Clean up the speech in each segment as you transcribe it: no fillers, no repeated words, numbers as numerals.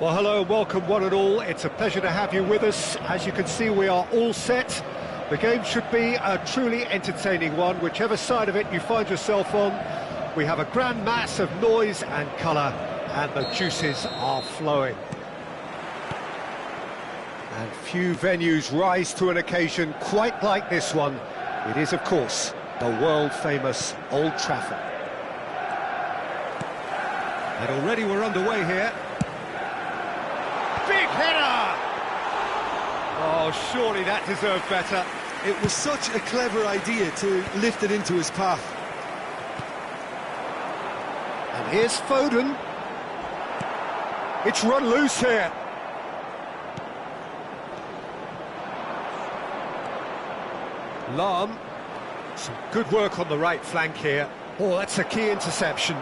Well, hello and welcome one and all. It's a pleasure to have you with us. As you can see, we are all set. The game should be a truly entertaining one, whichever side of it you find yourself on. We have a grand mass of noise and colour, and the juices are flowing. And few venues rise to an occasion quite like this one. It is, of course, the world-famous Old Trafford. And already we're underway here. Big header! Oh, surely that deserved better. It was such a clever idea to lift it into his path. And here's Foden. It's run loose here. Lahm. Some good work on the right flank here. Oh, that's a key interception.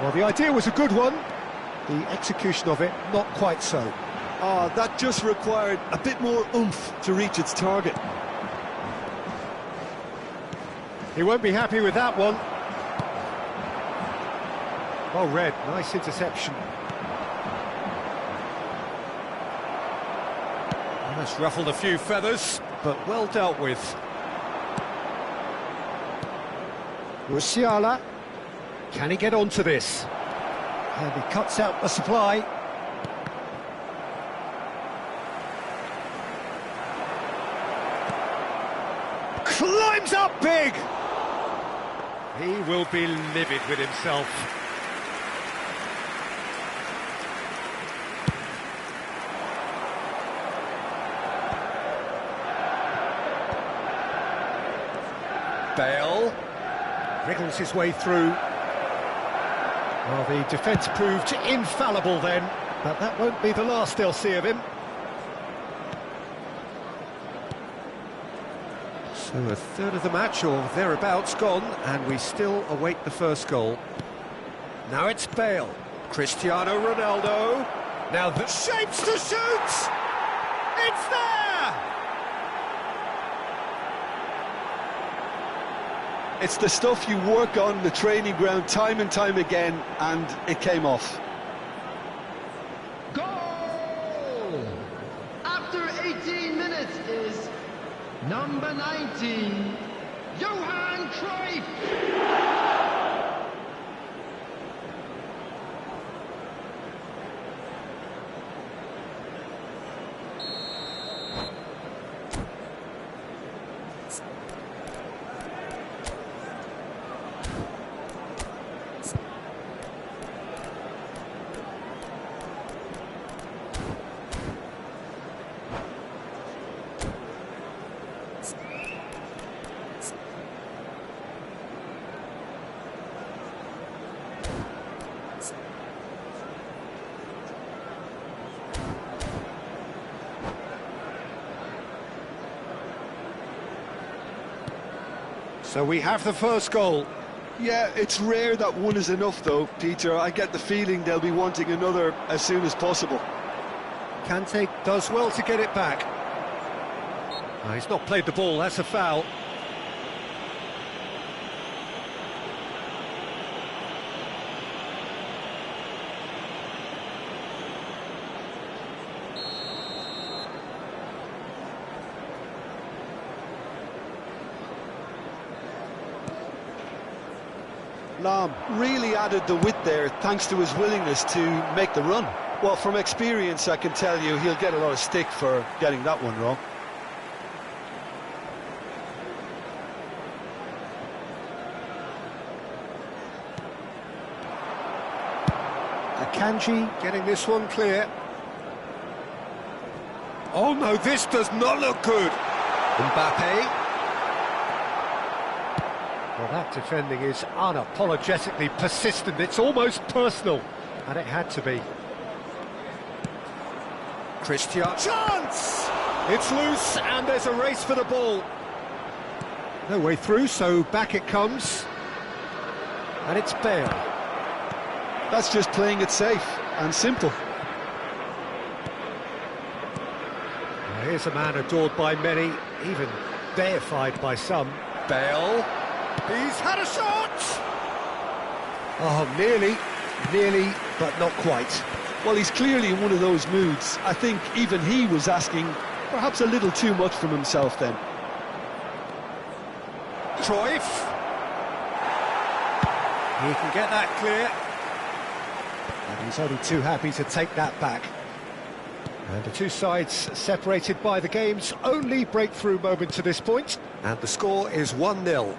Well, the idea was a good one. The execution of it, not quite so. Oh, that just required a bit more oomph to reach its target. He won't be happy with that one. Well read, nice interception. That's ruffled a few feathers, but well dealt with. Musiala, can he get onto this? And he cuts out the supply. Climbs up big! He will be livid with himself. Bale wriggles his way through. Well, the defence proved infallible then, but that won't be the last they'll see of him. So a third of the match, or thereabouts, gone, and we still await the first goal. Now it's Bale, Cristiano Ronaldo. Now the shapes to shoot! It's there! It's the stuff you work on the training ground time and time again, and it came off. Goal! After 18 minutes is number 19, Johan Cruyff! So we have the first goal. Yeah, it's rare that one is enough though, Peter. I get the feeling they'll be wanting another as soon as possible. Kante does well to get it back. He's not played the ball, that's a foul. Lahm really added the width there thanks to his willingness to make the run. Well, from experience I can tell you he'll get a lot of stick for getting that one wrong. Akanji getting this one clear. Oh no, this does not look good. Mbappe. Well, that defending is unapologetically persistent. It's almost personal, and it had to be. Cristiano. Chance! It's loose, and there's a race for the ball. No way through, so back it comes. And it's Bale. That's just playing it safe and simple. Now, here's a man adored by many, even deified by some. Bale. He's had a shot! Oh, nearly but not quite. Well, he's clearly in one of those moods. I think even he was asking perhaps a little too much from himself then. Cruyff. He can get that clear. And he's only too happy to take that back. And the two sides separated by the game's only breakthrough moment to this point. And the score is 1-0.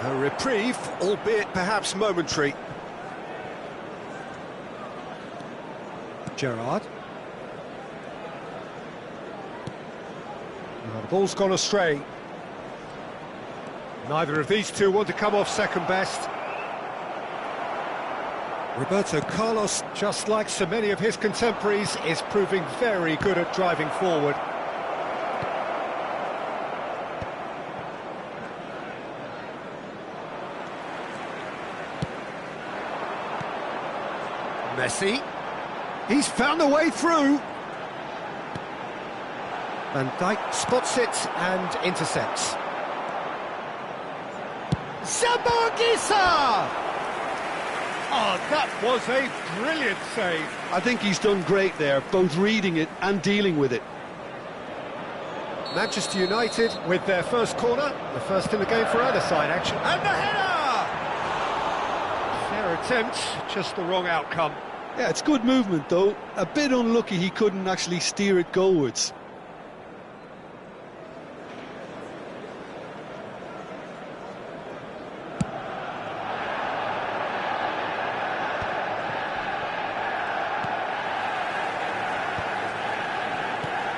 A reprieve, albeit perhaps momentary. Gerrard. Now the ball's gone astray. Neither of these two want to come off second best. Roberto Carlos, just like so many of his contemporaries, is proving very good at driving forward. Messi. He's found a way through. Van Dijk spots it and intercepts. Zabagisa! Oh, that was a brilliant save. I think he's done great there, both reading it and dealing with it. Manchester United with their first corner, the first in the game for either side, actually. And the header! Fair attempt, just the wrong outcome. Yeah, it's good movement though. A bit unlucky he couldn't actually steer it goalwards.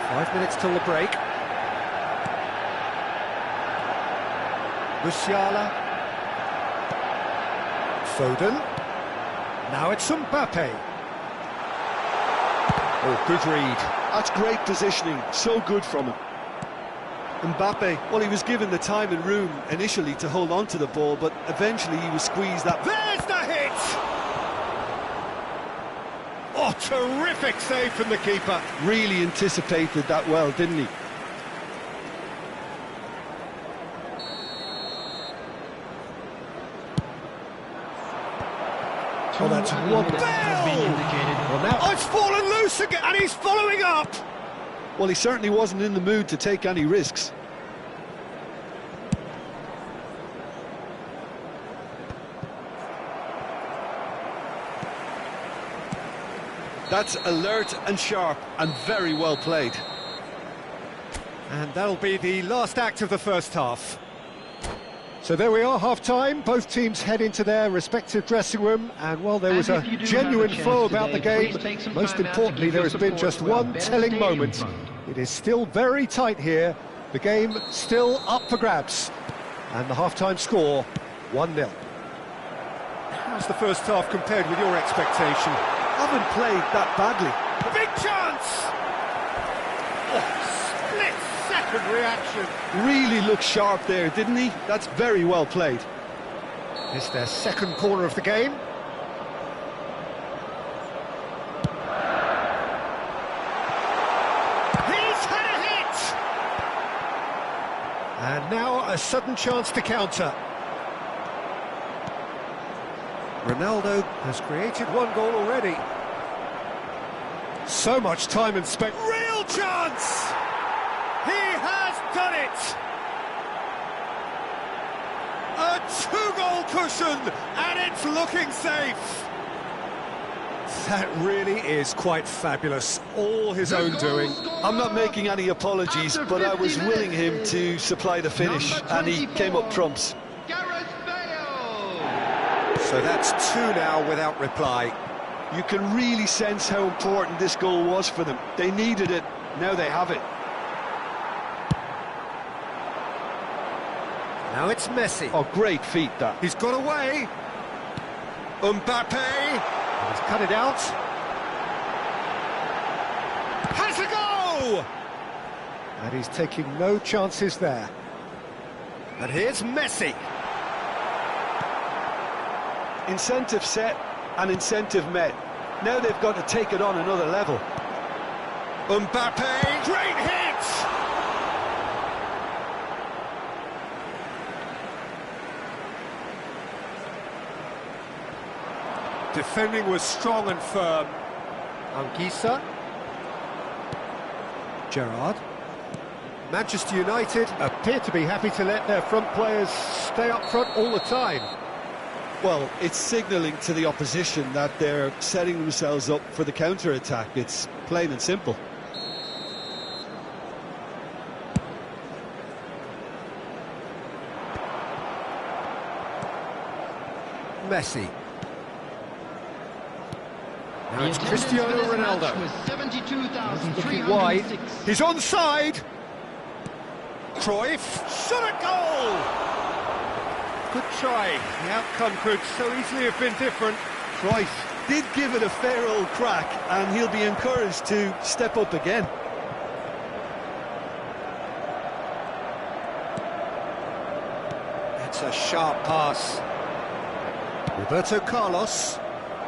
Five minutes till the break. Musiala. Foden. Now it's Mbappe. Oh, good read. That's great positioning, so good from him. Mbappe, well, he was given the time and room initially to hold on to the ball, but eventually he was squeezed that... There's the hit! Oh, terrific save from the keeper. Really anticipated that well, didn't he? Oh, that's one. Well, now, oh, it's fallen loose again, and he's following up. Well, he certainly wasn't in the mood to take any risks. That's alert and sharp and very well played. And that'll be the last act of the first half. So there we are, half-time. Both teams head into their respective dressing room, and while there was a genuine flow about the game, most importantly there has been just one telling moment. It is still very tight here, the game still up for grabs, and the half-time score, 1-0. How's the first half compared with your expectation? Haven't played that badly. Big chance! Split-second reaction. Really looked sharp there, didn't he? That's very well played. It's their second corner of the game. He's had a hit! And now a sudden chance to counter. Ronaldo has created one goal already. So much time and space. Real chance! He has done it! A two-goal cushion, and it's looking safe. That really is quite fabulous. All his own doing. I'm not making any apologies, but I was willing him to supply the finish, and he came up trumps. So that's two now without reply. You can really sense how important this goal was for them. They needed it, now they have it. Now it's Messi. Oh, great feat that. He's got away. Mbappe. He's cut it out. Has a go! And he's taking no chances there. And here's Messi. Incentive set and incentive met. Now they've got to take it on another level. Mbappe, great hit! defending was strong and firm. Anguissa. Gerrard. Manchester United appear to be happy to let their front players stay up front all the time. Well, it's signalling to the opposition that they're setting themselves up for the counter-attack. It's plain and simple. Messi. Now it's Cristiano Ronaldo. Looking wide. He's onside. Cruyff. Shot at goal! Good try. The outcome could so easily have been different. Cruyff did give it a fair old crack, and he'll be encouraged to step up again. That's a sharp pass. Roberto Carlos.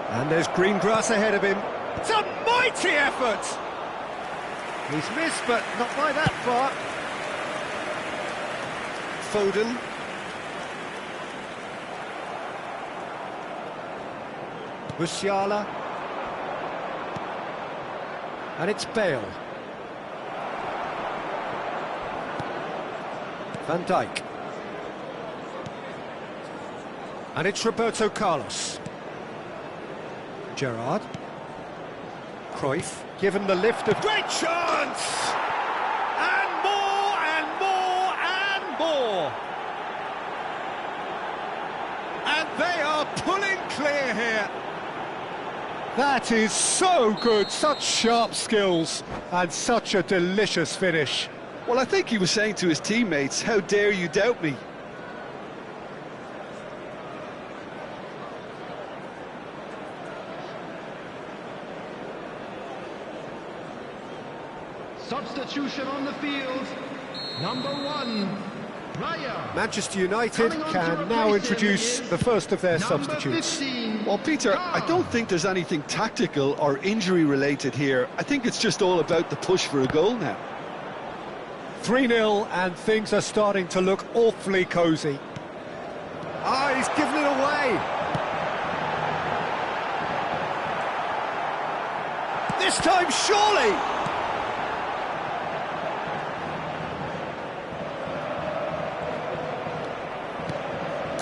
And there's green grass ahead of him. It's a mighty effort! He's missed, but not by that far. Foden. Musiala. And it's Bale. Van Dijk. And it's Roberto Carlos. Gerrard. Cruyff, given the lift of... Great chance! And more, and more, and more! And they are pulling clear here. That is so good, such sharp skills, and such a delicious finish. Well, I think he was saying to his teammates, how dare you doubt me? Substitution on the field. Number 1, Raya. Manchester United can now introduce the first of their substitutes. 15, Well, Peter, I don't think there's anything tactical or injury-related here. I think it's just all about the push for a goal now. 3-0, and things are starting to look awfully cosy. Ah, he's given it away. This time, surely!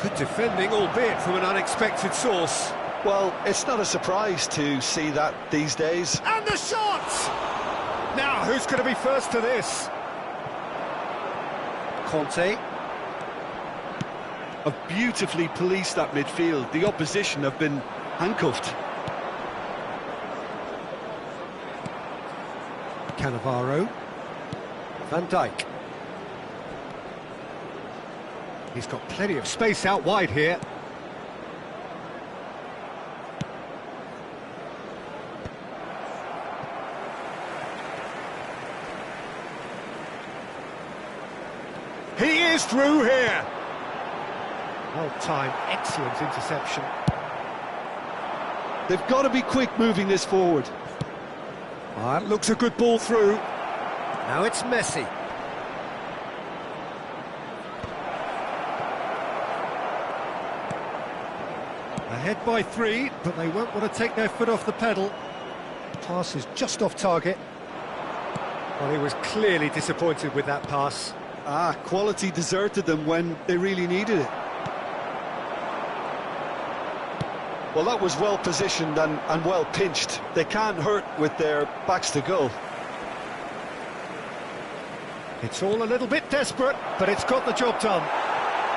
Good defending, albeit from an unexpected source. Well, it's not a surprise to see that these days. And the shot! Now, who's going to be first to this? Conte. Have beautifully policed that midfield. The opposition have been handcuffed. Cannavaro. Van Dijk. He's got plenty of space out wide here. He is through here. Well timed, excellent interception. They've got to be quick moving this forward. That looks a good ball through. Now it's Messi. Ahead by 3, but they won't want to take their foot off the pedal. Pass is just off target. Well, he was clearly disappointed with that pass. Quality deserted them when they really needed it. Well, that was well positioned and well pinched. They can't hurt with their backs to goal. It's all a little bit desperate, but it's got the job done.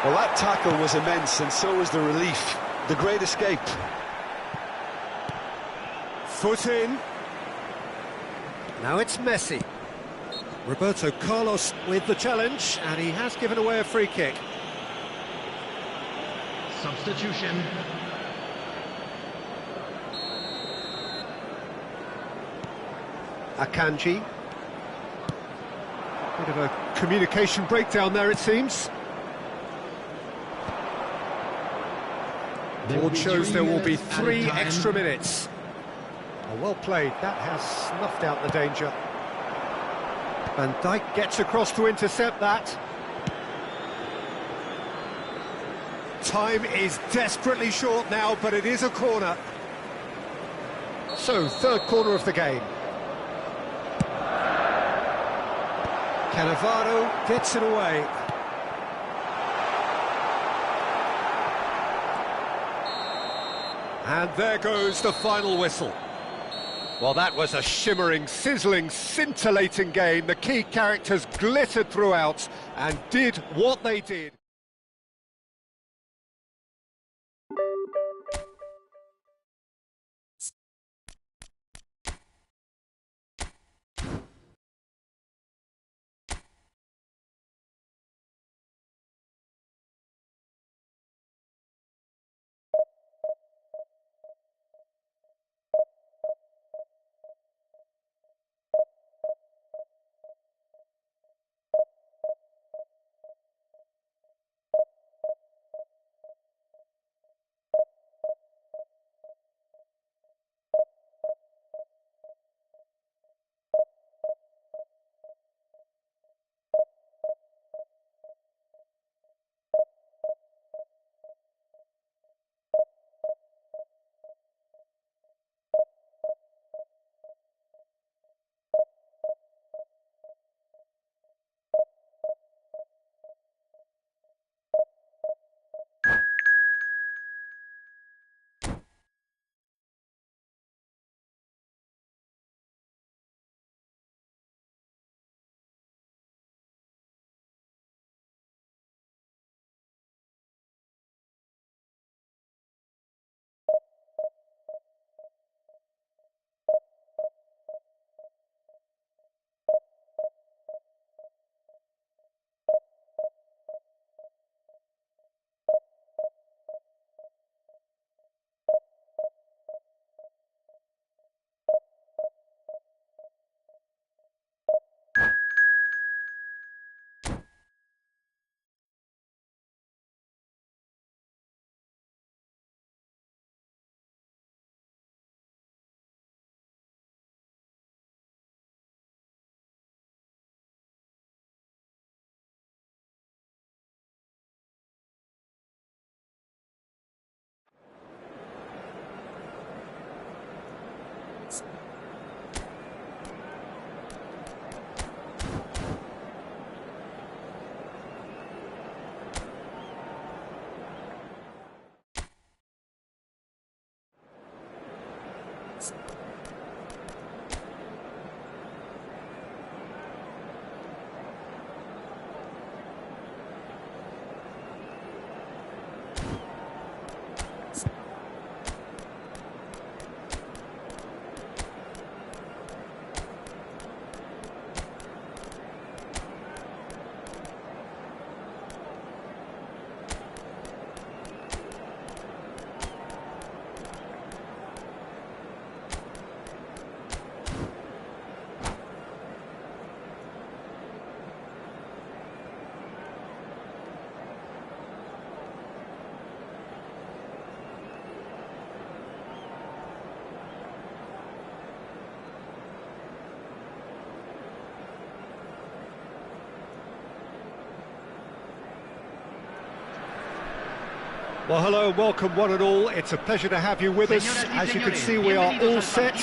Well, that tackle was immense, and so was the relief. The great escape. Foot in. Now it's Messi. Roberto Carlos with the challenge, and he has given away a free kick. Substitution. Akanji. Bit of a communication breakdown there, it seems. Board shows there will be 3 extra minutes. Oh, well played, that has snuffed out the danger. Van Dijk gets across to intercept that. Time is desperately short now, but it is a corner. So, third corner of the game. Cannavaro gets it away. And there goes the final whistle. Well, that was a shimmering, sizzling, scintillating game. The key characters glittered throughout and did what they did. Well, hello and welcome one and all. It's a pleasure to have you with us. As you can see, we are all set.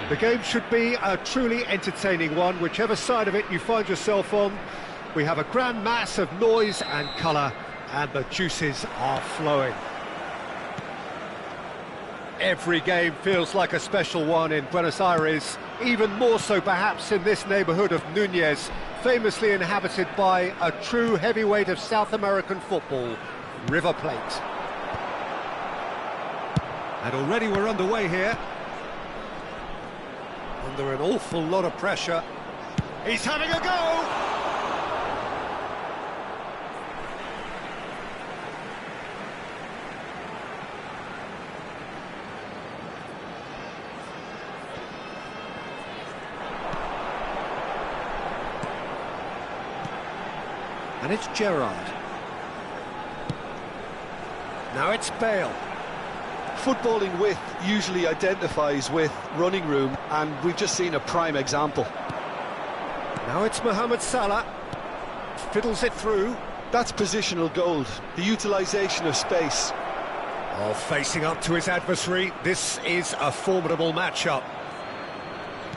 The game should be a truly entertaining one, whichever side of it you find yourself on. We have a grand mass of noise and colour, and the juices are flowing. Every game feels like a special one in Buenos Aires, even more so perhaps in this neighbourhood of Núñez, famously inhabited by a true heavyweight of South American football, River Plate. And already we're underway here. Under an awful lot of pressure. He's having a go! And it's Gerrard. Now it's Bale. Footballing width usually identifies with running room, and we've just seen a prime example. Now it's Mohamed Salah. Fiddles it through. That's positional gold, the utilisation of space. Oh, facing up to his adversary, this is a formidable matchup.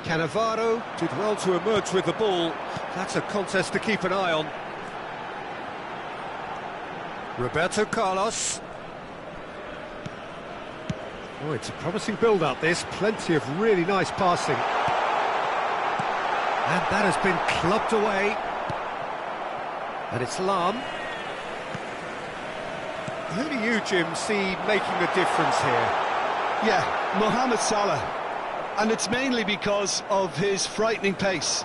Cannavaro did well to emerge with the ball. That's a contest to keep an eye on. Roberto Carlos. Oh, it's a promising build-up, this. Plenty of really nice passing. And that has been clubbed away. And it's Lam. Who do you, Jim, see making the difference here? Yeah, Mohamed Salah. And it's mainly because of his frightening pace.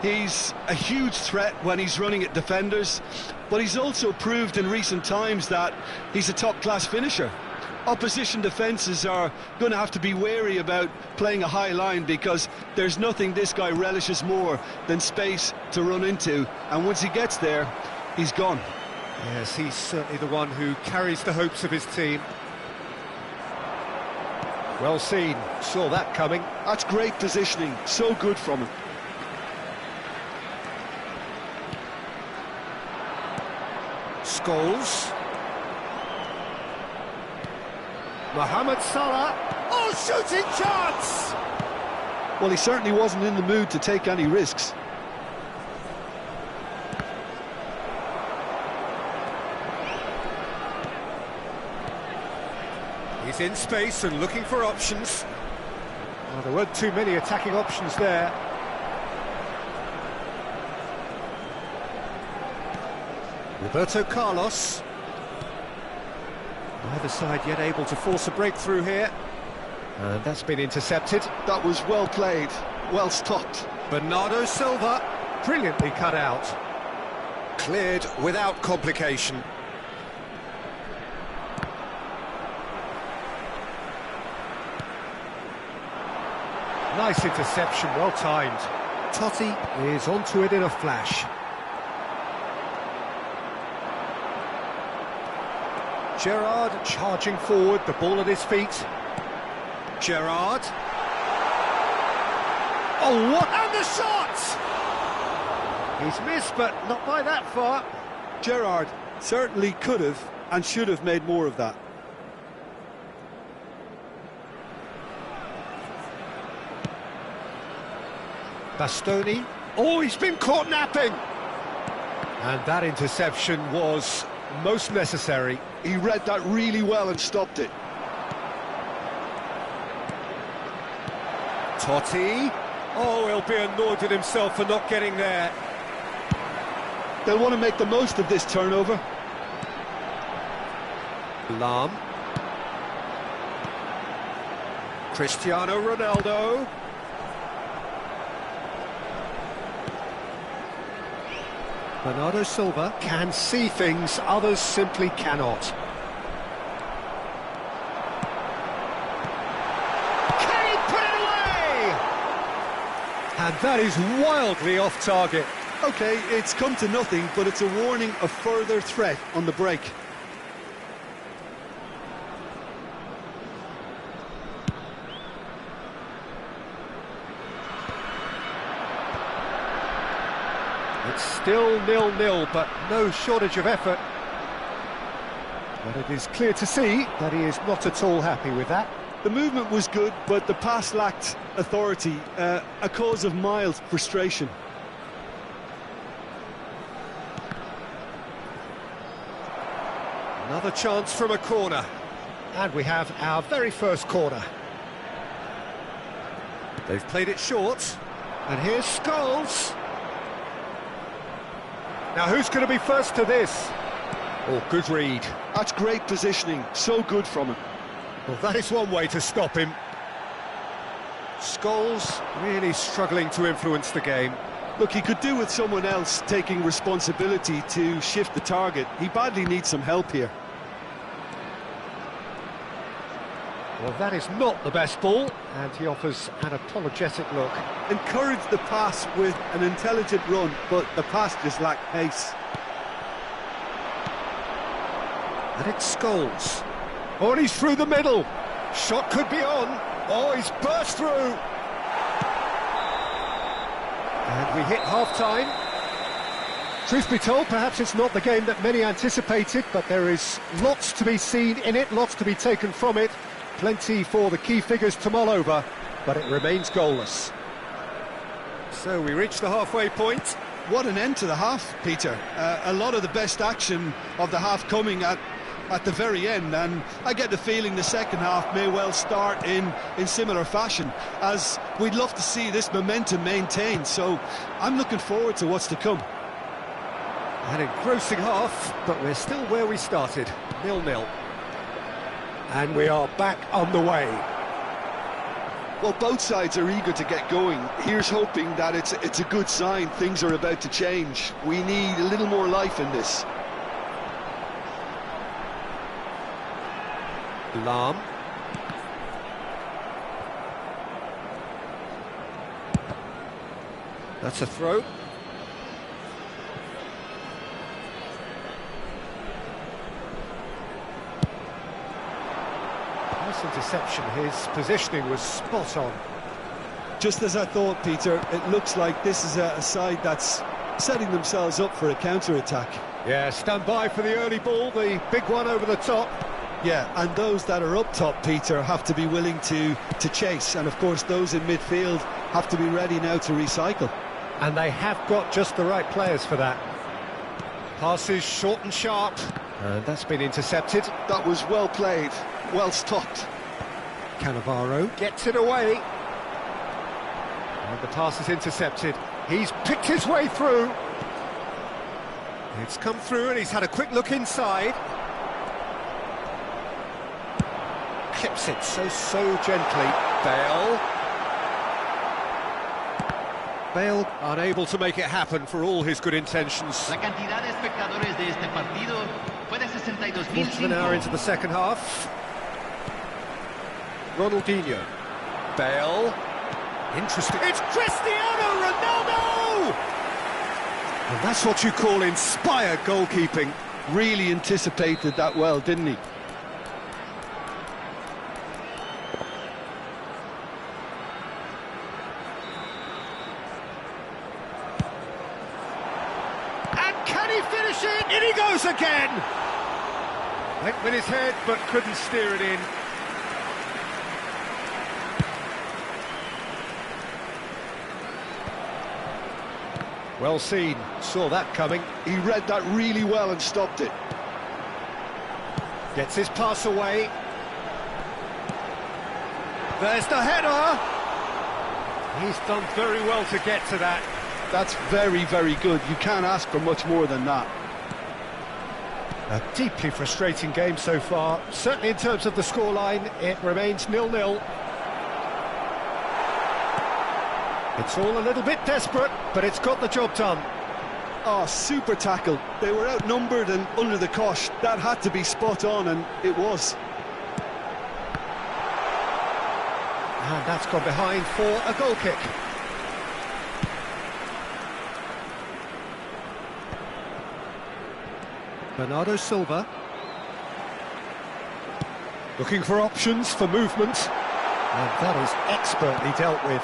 He's a huge threat when he's running at defenders, but he's also proved in recent times that he's a top-class finisher. Opposition defences are going to have to be wary about playing a high line because there's nothing this guy relishes more than space to run into, and once he gets there, he's gone. Yes, he's certainly the one who carries the hopes of his team. Well seen, saw that coming. That's great positioning, so good from him. Scholes. Mohamed Salah. Oh, shooting chance! Well, he certainly wasn't in the mood to take any risks. He's in space and looking for options. Well, there weren't too many attacking options there. Roberto Carlos. Neither side yet able to force a breakthrough here. And that's been intercepted. That was well played, well stopped. Bernardo Silva, brilliantly cut out. Cleared without complication. Nice interception, well timed. Totti is onto it in a flash. Gerrard charging forward, the ball at his feet. Gerrard. Oh, what? And the shot! He's missed, but not by that far. Gerrard certainly could have and should have made more of that. Bastoni. Oh, he's been caught napping! And that interception was most necessary. He read that really well and stopped it. Totti. Oh, he'll be annoyed with himself for not getting there. They'll want to make the most of this turnover. Lam. Cristiano Ronaldo. Bernardo Silva can see things others simply cannot. Can he put it away? And that is wildly off target. Okay, it's come to nothing, but it's a warning of further threat on the break. It's still 0-0, but no shortage of effort. But it is clear to see that he is not at all happy with that. The movement was good, but the pass lacked authority, a cause of mild frustration. Another chance from a corner. And we have our very first corner. They've played it short. And here's Scholes. Now, who's going to be first to this? Oh, good read. That's great positioning, so good from him. Well, that is one way to stop him. Scholes really struggling to influence the game. Look, he could do with someone else taking responsibility to shift the target. He badly needs some help here. Well, that is not the best ball, and he offers an apologetic look. Encourage the pass with an intelligent run, but the pass just lacked pace. And it's Scholes. Oh, and he's through the middle. Shot could be on. Oh, he's burst through. And we hit half-time. Truth be told, perhaps it's not the game that many anticipated, but there is lots to be seen in it, lots to be taken from it. Plenty for the key figures to mull over, but it remains goalless. So we reach the halfway point. What an end to the half, Peter. A lot of the best action of the half coming at the very end, and I get the feeling the second half may well start in similar fashion, as we'd love to see this momentum maintained, so I'm looking forward to what's to come. An engrossing half, but we're still where we started, 0-0. And we are back on the way. Well, both sides are eager to get going. Here's hoping that it's a good sign things are about to change. We need a little more life in this. Lam. That's a throw. Nice interception. His positioning was spot on. Just as I thought, Peter, it looks like this is a side that's setting themselves up for a counter-attack. Yeah, stand by for the early ball, the big one over the top. Yeah, and those that are up top, Peter, have to be willing to chase, and of course those in midfield have to be ready now to recycle. And they have got just the right players for that. Passes short and sharp, and that's been intercepted. That was well played, well stopped. Cannavaro gets it away. And the pass is intercepted. He's picked his way through. It's come through and he's had a quick look inside. Clips it so gently. Bale unable to make it happen for all his good intentions. La cantidad de espectadores de este partido fue de 62,000. Quarter of an hour into the second half. Ronaldinho. Bale. Interesting. It's Cristiano Ronaldo! And that's what you call inspired goalkeeping. Really anticipated that well, didn't he? Can he finish it? In he goes again! Went with his head, but couldn't steer it in. Well seen, saw that coming. He read that really well and stopped it. Gets his pass away. There's the header! He's done very well to get to that. That's very good. You can't ask for much more than that. A deeply frustrating game so far. Certainly in terms of the scoreline, it remains 0-0. It's all a little bit desperate, but it's got the job done. Oh, super tackle. They were outnumbered and under the cosh. That had to be spot on, and it was. And that's gone behind for a goal kick. Bernardo Silva. Looking for options for movement. And that is expertly dealt with.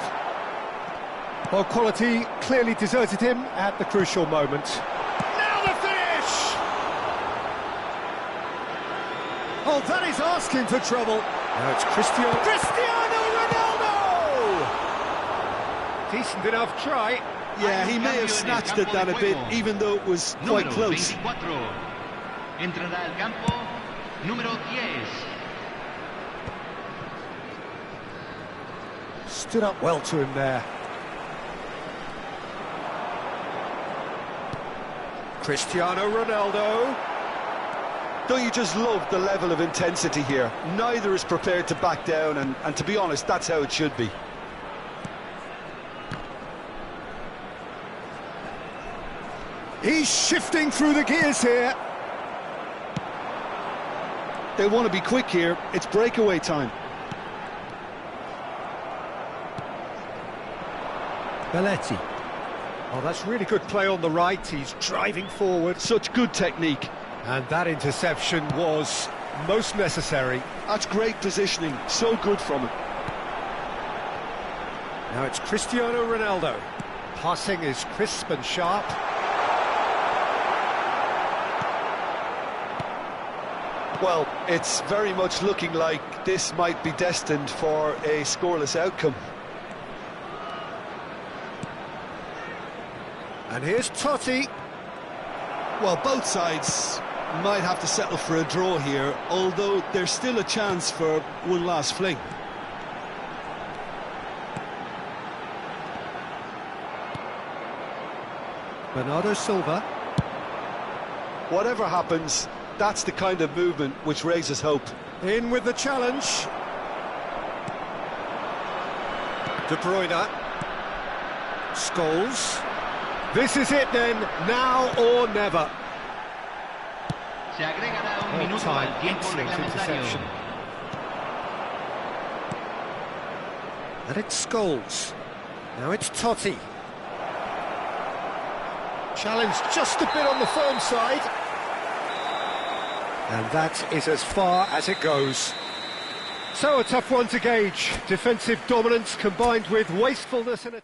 Well, quality clearly deserted him at the crucial moment. Now the finish! Oh, that is asking for trouble. Now it's Cristiano Ronaldo! Decent enough try. Yeah, he may have snatched at that a bit, even though it was quite close. Entrará al campo número 10. Stood up well to him there. Cristiano Ronaldo. Don't you just love the level of intensity here? Neither is prepared to back down, and to be honest, that's how it should be. He's shifting through the gears here. They want to be quick here. It's breakaway time. Belletti. Oh, that's really good play on the right. He's driving forward. Such good technique. And that interception was most necessary. That's great positioning. So good from him. Now it's Cristiano Ronaldo. Passing is crisp and sharp. Well, it's very much looking like this might be destined for a scoreless outcome. And here's Totti. Well, both sides might have to settle for a draw here, although there's still a chance for one last fling. Bernardo Silva. Whatever happens, that's the kind of movement which raises hope. In with the challenge. De Bruyne. Scholes. This is it then, now or never. Se agregará un minuto al tiempo reglamentario. And it's Scholes. Now it's Totti. Challenge just a bit on the firm side. And that is as far as it goes. So a tough one to gauge. Defensive dominance combined with wastefulness and a...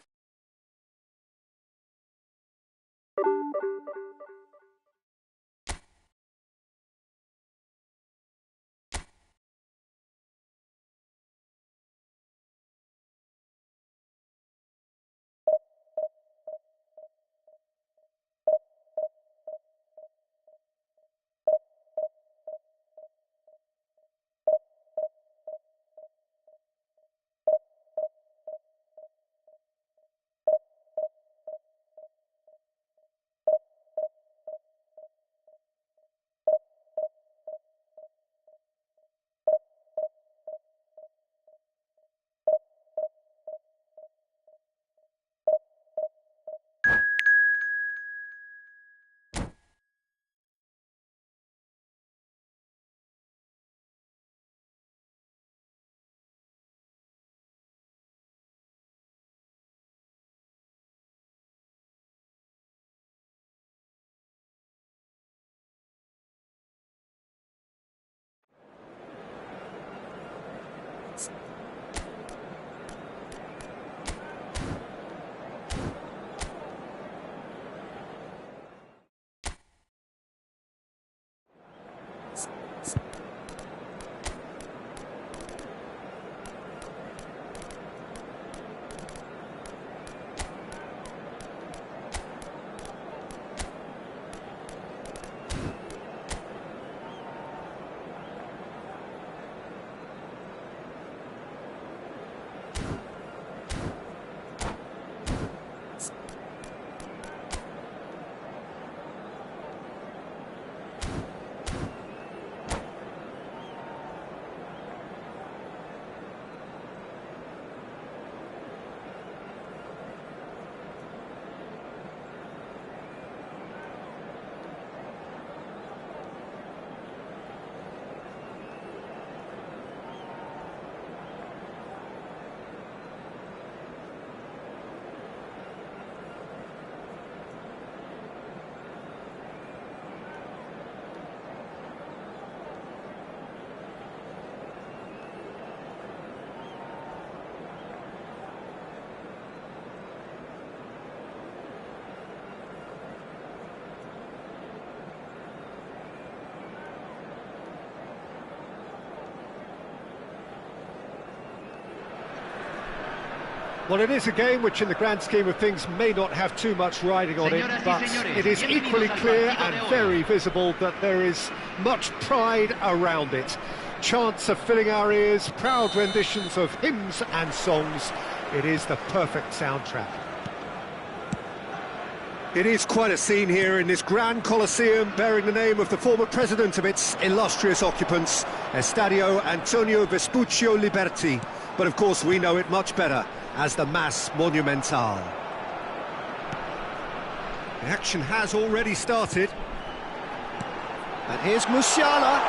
Well, it is a game which in the grand scheme of things may not have too much riding on it, but it is equally clear and very visible that there is much pride around it. Chants are filling our ears, proud renditions of hymns and songs. It is the perfect soundtrack. It is quite a scene here in this grand Colosseum, bearing the name of the former president of its illustrious occupants, Estadio Antonio Vespuccio Liberti. But of course we know it much better as the Mas Monumental. The action has already started. And here's Musiala.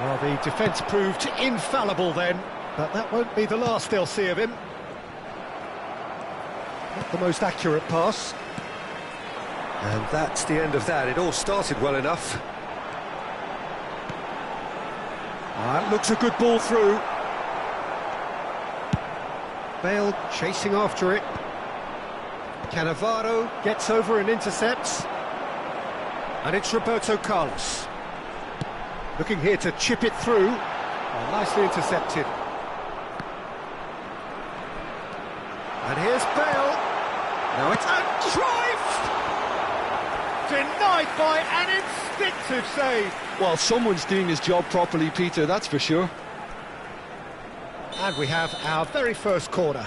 Well, the defence proved infallible then, but that won't be the last they'll see of him. Not the most accurate pass. And that's the end of that. It all started well enough. That looks a good ball through. Bale chasing after it. Cannavaro gets over and intercepts. And it's Roberto Carlos. Looking here to chip it through. Oh, nicely intercepted. And here's Bale. Now it's Cruyff! Denied by an instinctive save. Well, someone's doing his job properly, Peter, that's for sure. And we have our very first corner.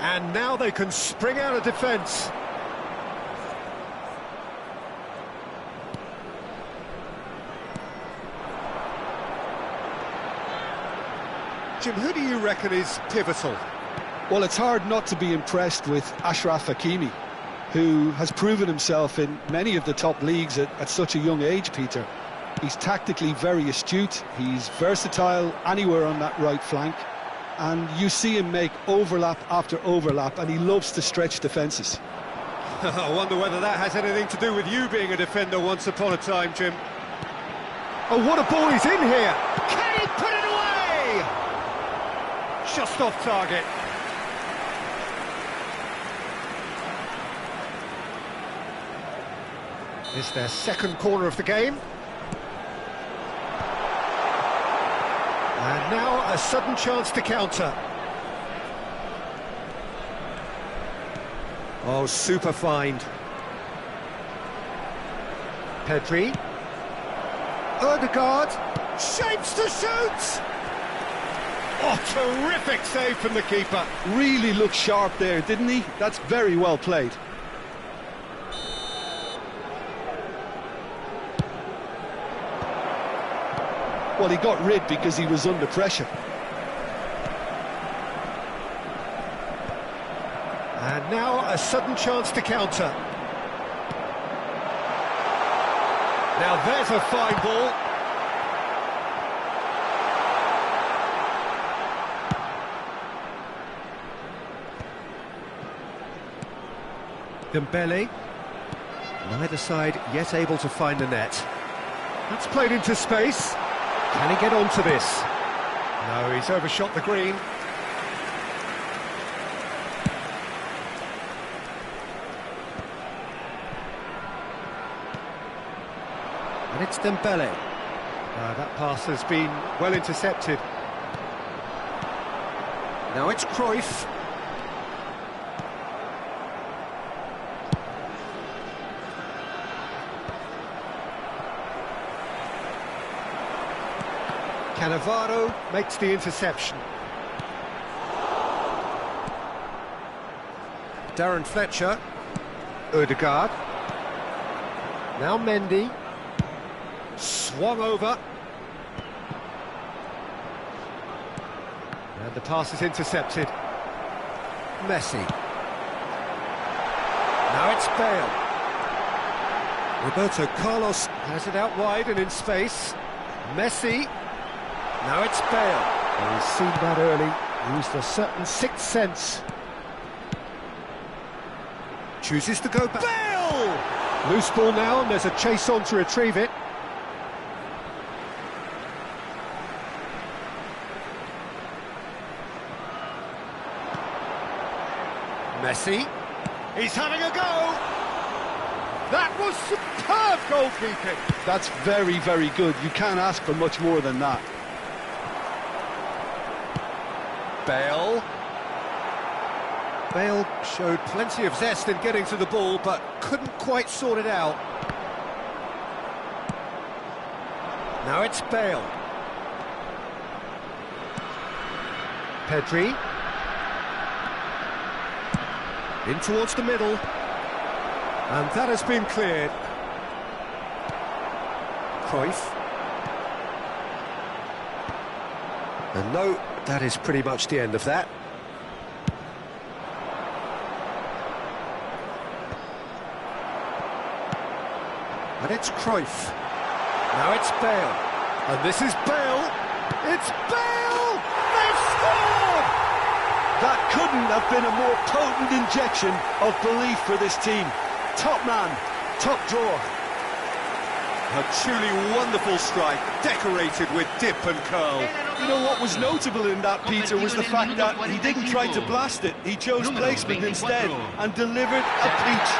And now they can spring out of defence. Jim, who do you reckon is pivotal? Well, it's hard not to be impressed with Achraf Hakimi, who has proven himself in many of the top leagues at such a young age, Peter. He's tactically very astute, he's versatile anywhere on that right flank, and you see him make overlap after overlap, and he loves to stretch defences. I wonder whether that has anything to do with you being a defender once upon a time, Jim. Oh, what a ball he's in here! Can he put it away? Just off target. It's their second corner of the game. And now a sudden chance to counter. Oh, super find. Pedri. Odegaard. Shapes to shoot! Oh, terrific save from the keeper. Really looked sharp there, didn't he? That's very well played. Well, he got rid because he was under pressure. And now a sudden chance to counter. Now there's a fine ball. Dembele. Neither side yet able to find the net. That's played into space. Can he get onto this? No, he's overshot the green. And it's Dembele. That pass has been well intercepted. Now it's Cruyff. Cannavaro makes the interception. Darren Fletcher. Odegaard. Now Mendy. Swung over. And the pass is intercepted. Messi. Now it's Bale. Roberto Carlos has it out wide and in space. Messi. Now it's Bale. Well, he's seen that early, used a certain sixth sense. Chooses to go back. Bale! Loose ball now, and there's a chase on to retrieve it. Messi. He's having a go. That was superb goalkeeping. That's very, very good. You can't ask for much more than that. Bale. Bale showed plenty of zest in getting to the ball, but couldn't quite sort it out. Now it's Bale. Pedri. In towards the middle. And that has been cleared. Cruyff. And no, that is pretty much the end of that. And it's Cruyff. Now it's Bale. And this is Bale. It's Bale! They've scored! That couldn't have been a more potent injection of belief for this team. Top man, top drawer. A truly wonderful strike, decorated with dip and curl. You know what was notable in that, Peter, was the fact that he didn't try to blast it. He chose placement instead and delivered a peach.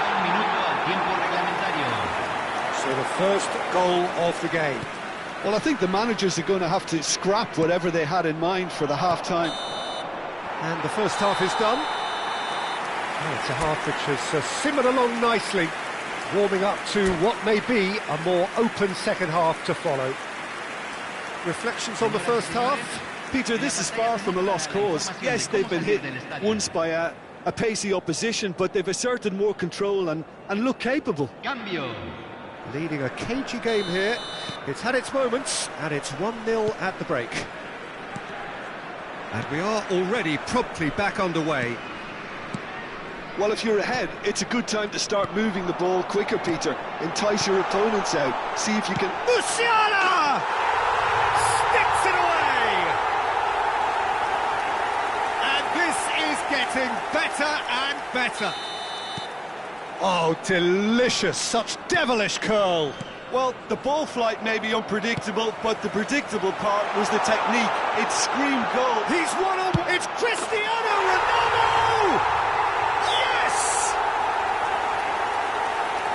So the first goal of the game. Well, I think the managers are going to have to scrap whatever they had in mind for the half-time. And the first half is done. Oh, it's a half which has simmered along nicely, warming up to what may be a more open second half to follow. Reflections on the first half? Peter, this is far from a lost cause. Yes, they've been hit once by a pacey opposition, but they've asserted more control and look capable. Leading a cagey game here. It's had its moments, and it's 1-0 at the break. And we are already promptly back underway. Well, if you're ahead, it's a good time to start moving the ball quicker, Peter. Entice your opponents out. See if you can... Musiala! Sticks it away! And this is getting better and better. Oh, delicious. Such devilish curl. Well, the ball flight may be unpredictable, but the predictable part was the technique. It screamed goal. He's won up. It's Cristiano Ronaldo! Yes!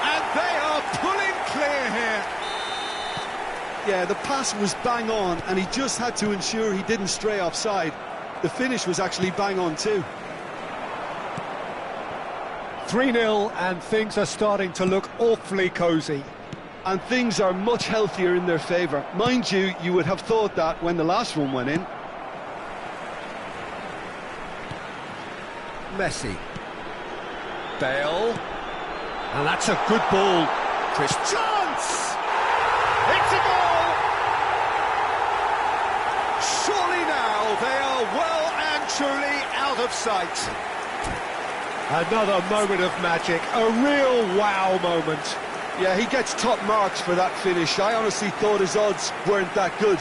And they are pulling clear here. Yeah, the pass was bang on, and he just had to ensure he didn't stray offside. The finish was actually bang on too. 3-0, and things are starting to look awfully cosy. And things are much healthier in their favour. Mind you, you would have thought that when the last one went in. Messi. Bale. And that's a good ball. Chris Chance! It's a goal! Surely now they are well and truly out of sight. Another moment of magic, a real wow moment. Yeah, he gets top marks for that finish. I honestly thought his odds weren't that good.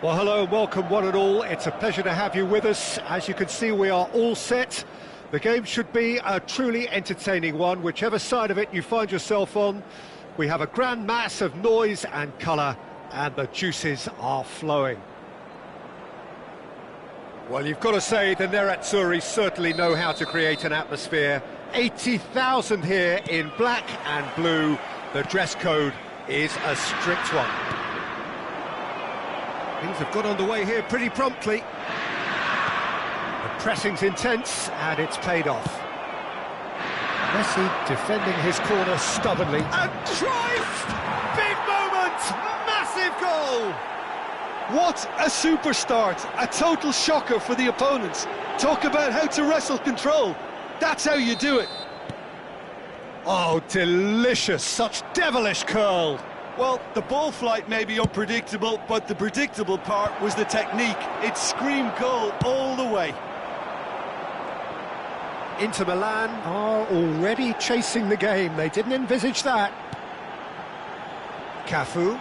Well, hello and welcome one and all. It's a pleasure to have you with us. As you can see, we are all set. The game should be a truly entertaining one, whichever side of it you find yourself on. We have a grand mass of noise and colour, and the juices are flowing. Well, you've got to say the Nerazzurri certainly know how to create an atmosphere. 80,000 here in black and blue. The dress code is a strict one. Things have got underway here pretty promptly. The pressing's intense and it's paid off. Messi defending his corner stubbornly. And Cruyff! Big moment! Massive goal! What a super start, a total shocker for the opponents. Talk about how to wrestle control. That's how you do it. Oh, delicious, such devilish curl. Well, the ball flight may be unpredictable, but the predictable part was the technique. It screamed goal all the way. Inter Milan are already chasing the game. They didn't envisage that. Cafu.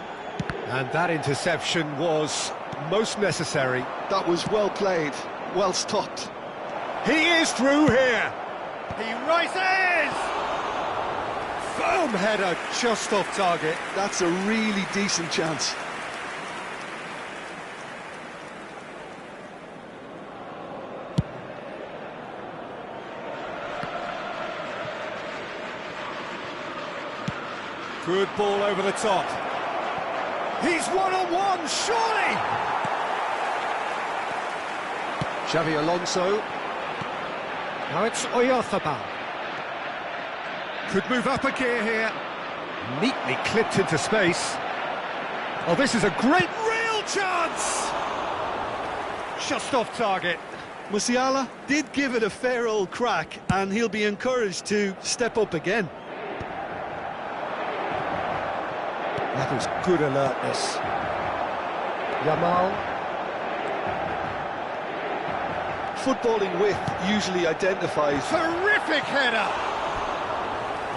And that interception was most necessary. That was well played, well stopped. He is through here. He rises! Boom, header just off target. That's a really decent chance. Good ball over the top. He's one-on-one, surely! Xavi Alonso. Now it's Oyarzabal. Could move up a gear here. Neatly clipped into space. Oh, this is a great real chance! Just off target. Musiala did give it a fair old crack, and he'll be encouraged to step up again. That is good alertness. Yamal. Footballing width usually identifies... Terrific header!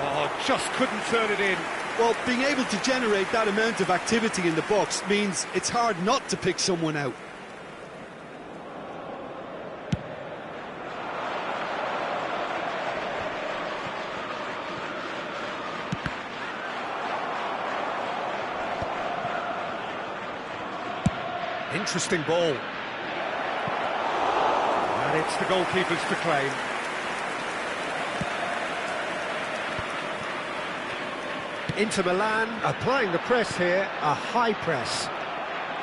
Oh, just couldn't turn it in. Well, being able to generate that amount of activity in the box means it's hard not to pick someone out. Interesting ball. And it's the goalkeepers to claim. Inter Milan applying the press here, a high press.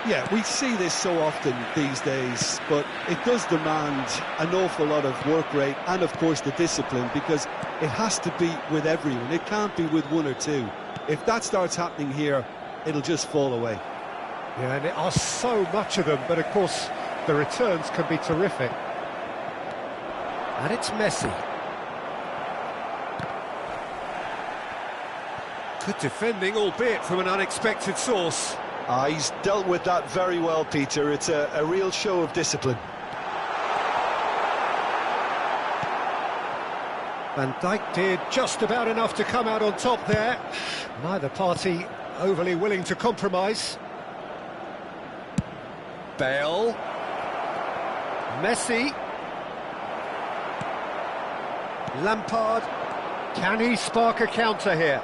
Yeah, we see this so often these days, but it does demand an awful lot of work rate and, of course, the discipline, because it has to be with everyone. It can't be with one or two. If that starts happening here, it'll just fall away. Yeah, and there are so much of them, but of course the returns can be terrific. And it's Messi. Good defending, albeit from an unexpected source. He's dealt with that very well, Peter. It's a real show of discipline. Van Dijk did just about enough to come out on top there. Neither party overly willing to compromise. Bale. Messi. Lampard. Can he spark a counter here?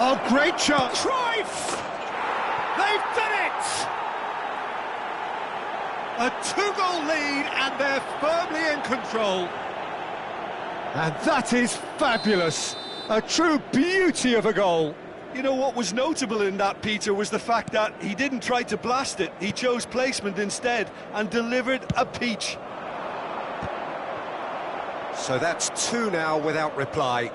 Oh, great shot! Cruyff! They've done it! A two-goal lead and they're firmly in control. And that is fabulous. A true beauty of a goal. You know, what was notable in that, Peter, was the fact that he didn't try to blast it. He chose placement instead and delivered a peach. So that's two now without reply.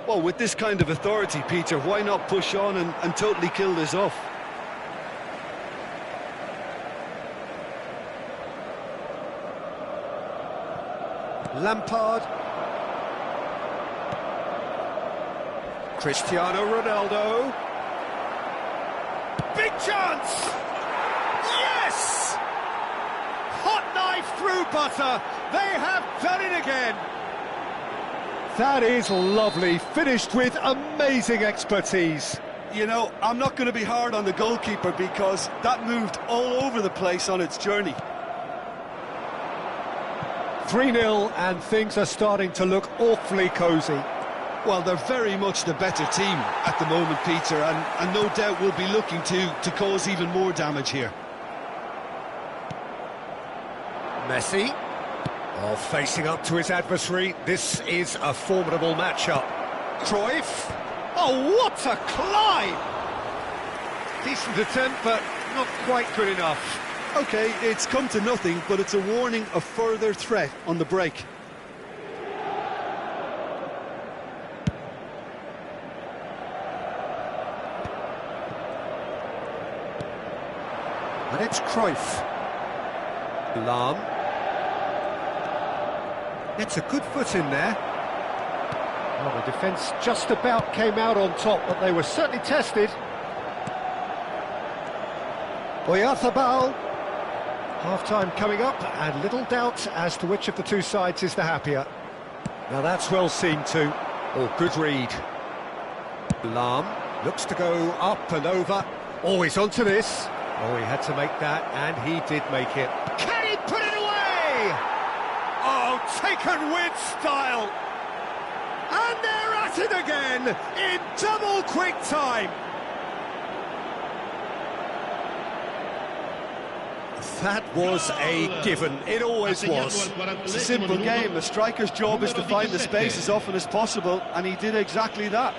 Well, with this kind of authority, Peter, why not push on and totally kill this off? Lampard. Cristiano Ronaldo. Big chance! Yes! Hot knife through butter. They have done it again. That is lovely, finished with amazing expertise. You know, I'm not going to be hard on the goalkeeper because that moved all over the place on its journey. 3-0 and things are starting to look awfully cosy. Well, they're very much the better team at the moment, Peter, and no doubt will be looking to cause even more damage here. Messi. Oh, facing up to his adversary. This is a formidable matchup. Cruyff. Oh, what a climb! Decent attempt, but not quite good enough. OK, it's come to nothing, but it's a warning of further threat on the break. And it's Cruyff. Lahm. Gets a good foot in there. Well, the defence just about came out on top, but they were certainly tested. Oyarzábal. Half-time coming up, and little doubt as to which of the two sides is the happier. Now that's well seen too. Oh, good read. Lahm looks to go up and over. Oh, he's onto this. Oh, he had to make that, and he did make it. Can he put it away? Oh, taken with style. And they're at it again in double quick time. That was a given. It always was. It's a simple game. The striker's job is to find the space as often as possible, and he did exactly that.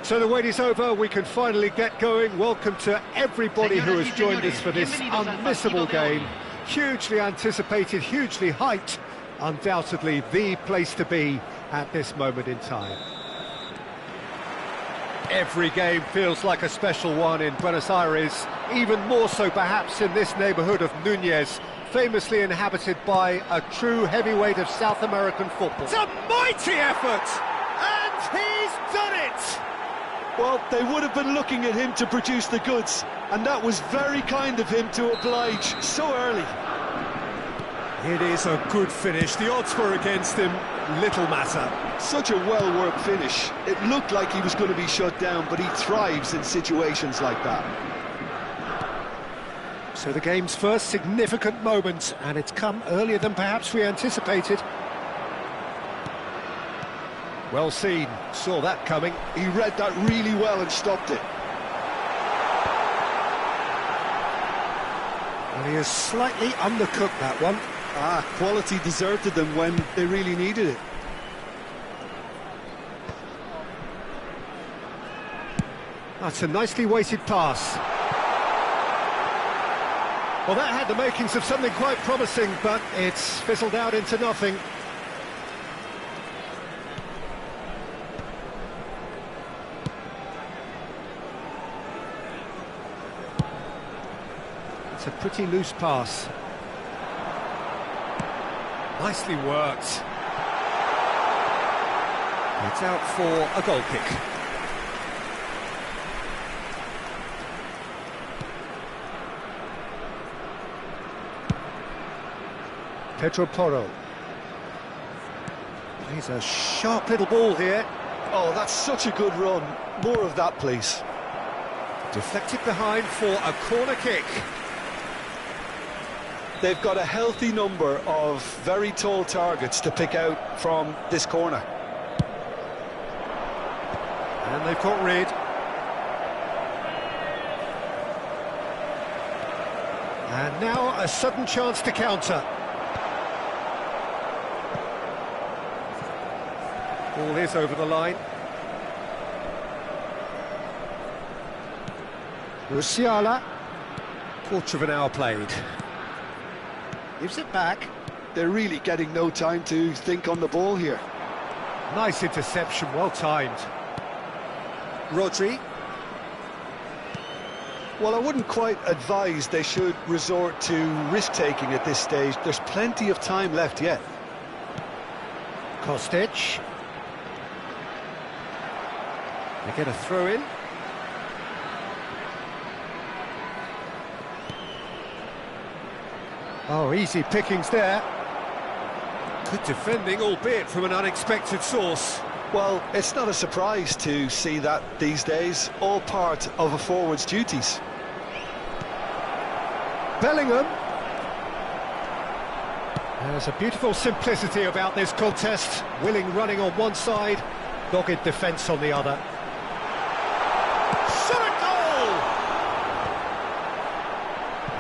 So the wait is over, we can finally get going. Welcome to everybody who has joined us for this unmissable game. Hugely anticipated, hugely hyped. Undoubtedly the place to be at this moment in time. Every game feels like a special one in Buenos Aires, even more so perhaps in this neighbourhood of Núñez, famously inhabited by a true heavyweight of South American football. It's a mighty effort! And he's done it! Well, they would have been looking at him to produce the goods, and that was very kind of him to oblige so early. It is a good finish. The odds were against him, little matter. Such a well-worked finish. It looked like he was going to be shut down, but he thrives in situations like that. So the game's first significant moment, and it's come earlier than perhaps we anticipated. Well seen, saw that coming. He read that really well and stopped it. And he has slightly undercooked that one. Quality deserted them when they really needed it. That's a nicely weighted pass. Well, that had the makings of something quite promising, but it's fizzled out into nothing. It's a pretty loose pass. Nicely worked. It's out for a goal kick. Pedro Porro. He's a sharp little ball here. Oh, that's such a good run. More of that, please. Deflected behind for a corner kick. They've got a healthy number of very tall targets to pick out from this corner. And they've got rid. And now a sudden chance to counter. Ball is over the line. Musiala. Quarter of an hour played. Gives it back. They're really getting no time to think on the ball here. Nice interception, well timed. Rodri. Well, I wouldn't quite advise they should resort to risk-taking at this stage. There's plenty of time left yet. Kostic. They get a throw in. Oh, easy pickings there. Good defending, albeit from an unexpected source. Well, it's not a surprise to see that these days, all part of a forward's duties. Bellingham. There's a beautiful simplicity about this contest. Willing running on one side, dogged defence on the other. Shot a goal!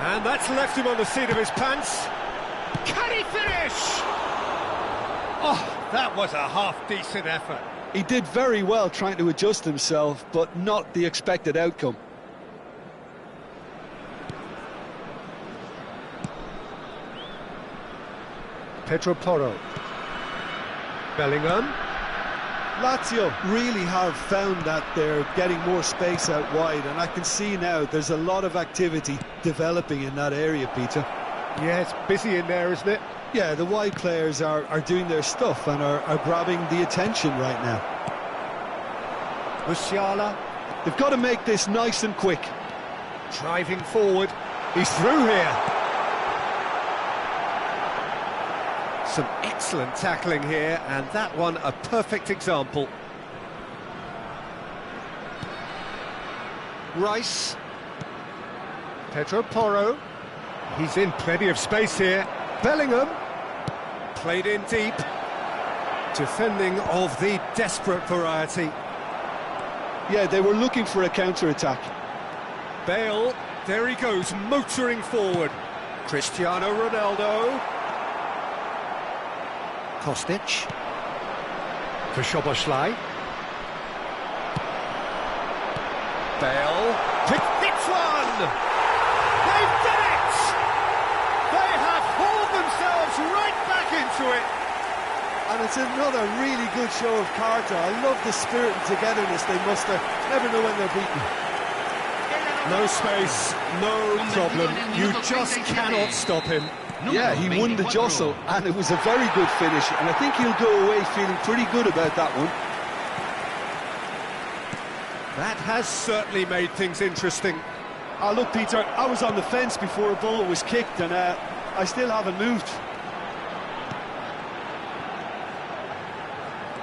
And that's left him on the seat of his pants. Can he finish? Oh, that was a half-decent effort. He did very well trying to adjust himself, but not the expected outcome. Pedro Porro. Bellingham. Lazio really have found that they're getting more space out wide, and I can see now there's a lot of activity developing in that area, Peter. Yeah, it's busy in there, isn't it? Yeah, the wide players are doing their stuff and are grabbing the attention right now. Musiala. They've got to make this nice and quick. Driving forward. He's through here. Some excellent tackling here, and that one a perfect example. Rice. Pedro Porro. He's in plenty of space here. Bellingham. Played in deep. Defending of the desperate variety. Yeah, they were looking for a counter-attack. Bale. There he goes, motoring forward. Cristiano Ronaldo. Kostic. For Szoboszlai. Bale hits one! They've done it! They have hauled themselves right back into it! And it's another really good show of character. I love the spirit and togetherness they muster. Never know when they're beaten. No space, no problem. You just cannot stop him. Yeah, he won the jostle, and it was a very good finish, and I think he'll go away feeling pretty good about that one. That has certainly made things interesting. Look, Peter, I was on the fence before a ball was kicked, and I still haven't moved.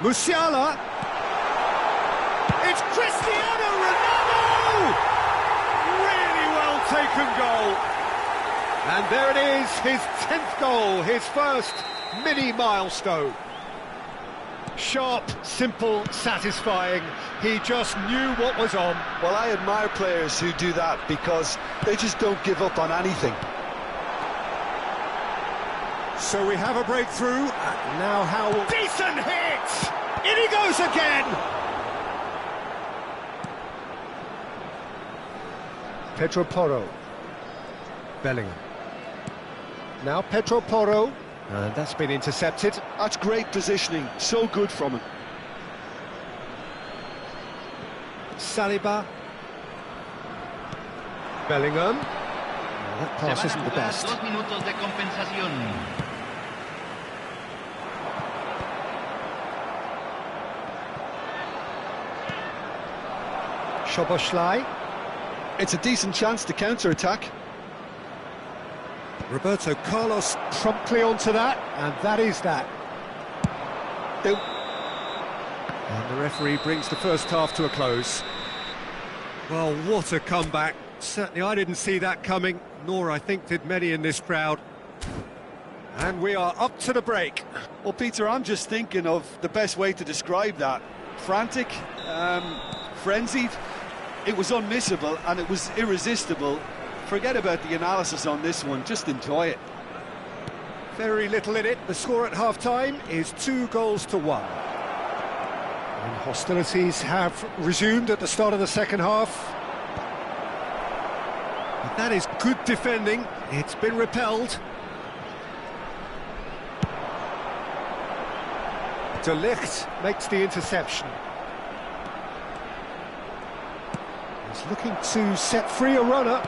Musiala! It's Cristiano Ronaldo! Really well taken goal. And there it is, his 10th goal, his first mini milestone. Sharp, simple, satisfying. He just knew what was on. Well, I admire players who do that because they just don't give up on anything. So we have a breakthrough. Now Howell. Decent hit! In he goes again! Pedro Porro. Bellingham. Now Pedro Porro. And that's been intercepted. That's great positioning. So good from him. Saliba. Bellingham. That pass isn't the best. 2 minutos de compensación. Szoboszlai. It's a decent chance to counter-attack. Roberto Carlos promptly onto that, and that is that. And the referee brings the first half to a close. Well, what a comeback. Certainly I didn't see that coming, nor I think did many in this crowd. And we are up to the break. Well, Peter, I'm just thinking of the best way to describe that. Frantic, frenzied. It was unmissable and it was irresistible. Forget about the analysis on this one, just enjoy it. Very little in it. The score at half-time is 2-1. And hostilities have resumed at the start of the second half. But that is good defending. It's been repelled. De Ligt makes the interception. He's looking to set free a runner.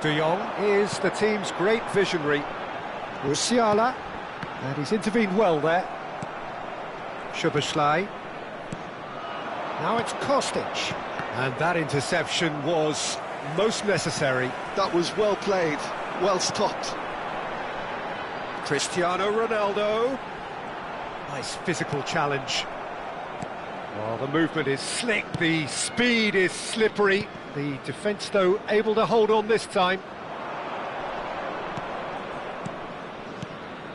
De Jong is the team's great visionary. Musiala, and he's intervened well there. Szoboszlai. Now it's Kostic. And that interception was most necessary. That was well played, well stopped. Cristiano Ronaldo. Nice physical challenge. Well, the movement is slick, the speed is slippery. The defence, though, able to hold on this time.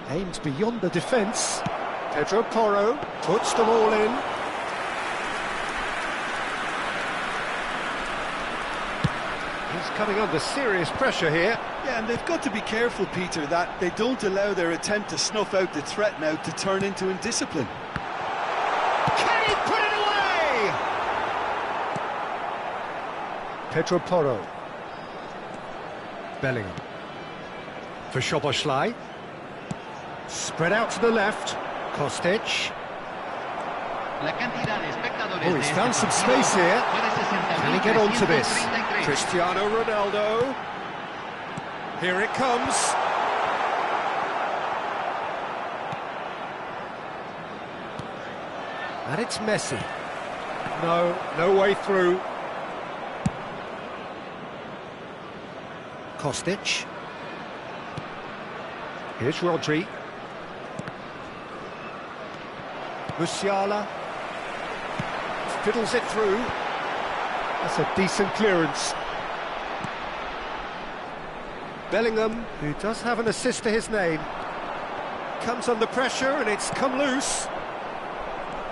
Aims beyond the defence. Pedro Porro puts them all in. He's coming under serious pressure here. Yeah, and they've got to be careful, Peter, that they don't allow their attempt to snuff out the threat now to turn into indiscipline. Can he put it away? Pedro Porro. Bellingham. For Szoboszlai. Spread out to the left. Kostic. Oh, he's found some space here. Can he get onto this? Cristiano Ronaldo. Here it comes. And it's Messi. No way through. Kostic. Here's Rodri. Musiala. Fiddles it through. That's a decent clearance. Bellingham, who does have an assist to his name, comes under pressure and it's come loose.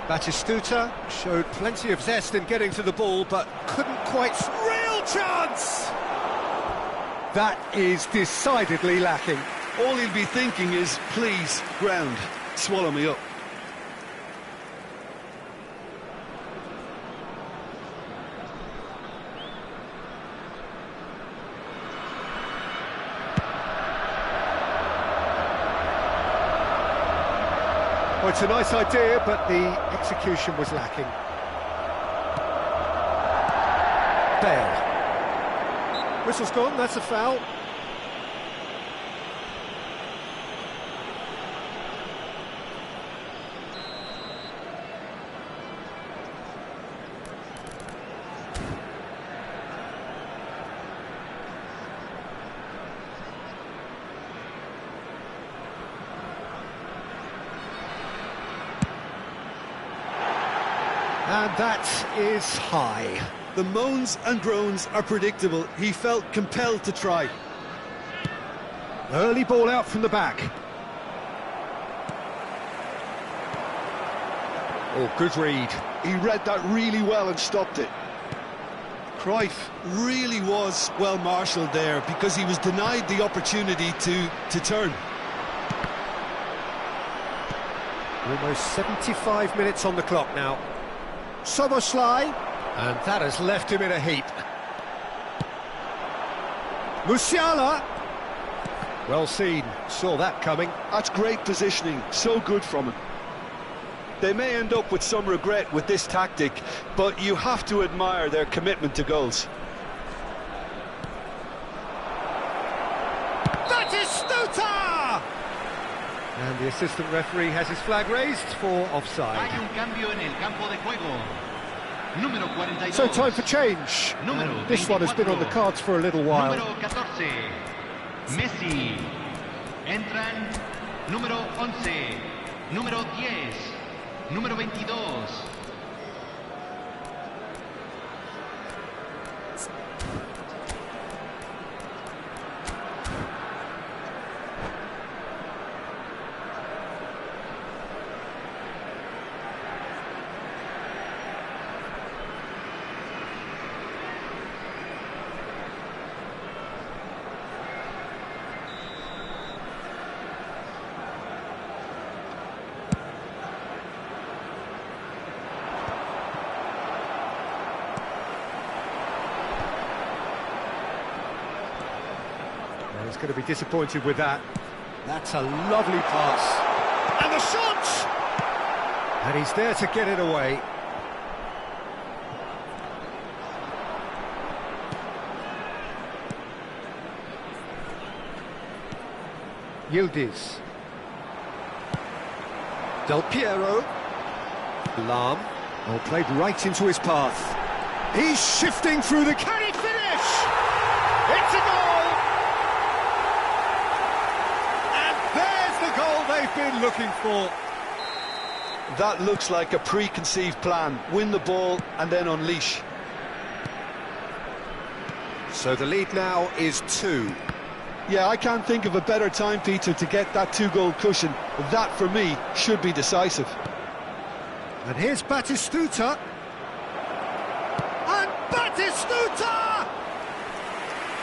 Batistuta showed plenty of zest in getting to the ball, but couldn't quite... Real chance! That is decidedly lacking. All he'll be thinking is, please, ground, swallow me up. it's a nice idea, but the execution was lacking. Bale. Whistle's gone, that's a foul. And that is high. The moans and groans are predictable. He felt compelled to try. Early ball out from the back. Oh, good read. He read that really well and stopped it. Cruyff really was well marshalled there because he was denied the opportunity to turn. Almost 75 minutes on the clock now. Soboslai, and that has left him in a heap. Musiala. Well seen, saw that coming. That's great positioning, so good from him. They may end up with some regret with this tactic, but you have to admire their commitment to goals. That is Stuta! And the assistant referee has his flag raised for offside. Hay un cambio en el campo de juego. Número 42. So time for change. And this one has been on the cards for a little while. Número 14. Messi. Entran número 11. Número 10. Número 22. He's going to be disappointed with that. That's a lovely pass. And the shot! And he's there to get it away. Yildiz. Del Piero. Lahm. Oh, played right into his path. He's shifting through the... Can he finish? It's a goal! They've been looking for. That looks like a preconceived plan. Win the ball and then unleash. So the lead now is 2. Yeah, I can't think of a better time, Peter, to get that 2-goal cushion. That, for me, should be decisive. And here's Batistuta. And Batistuta!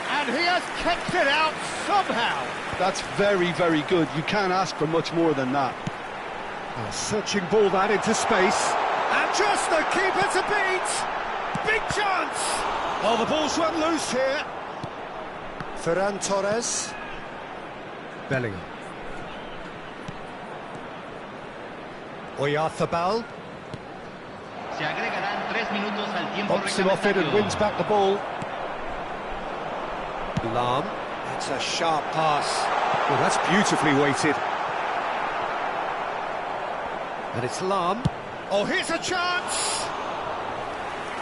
And he has kept it out somehow. That's very, very good. You can't ask for much more than that. A searching ball that into space. And just the keeper to beat. Big chance. Oh, the ball's run loose here. Ferran Torres. Bellingham. Oyarzabal. Se agregarán 3 minutos al tiempo Bops him off it and wins back the ball. Lahm. It's a sharp pass. Well, that's beautifully weighted. And it's Lahm. Oh, here's a chance!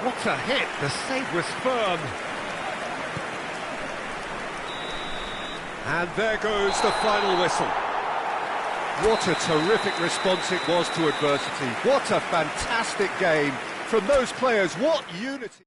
What a hit! The save was firm. And there goes the final whistle. What a terrific response it was to adversity. What a fantastic game from those players. What unity!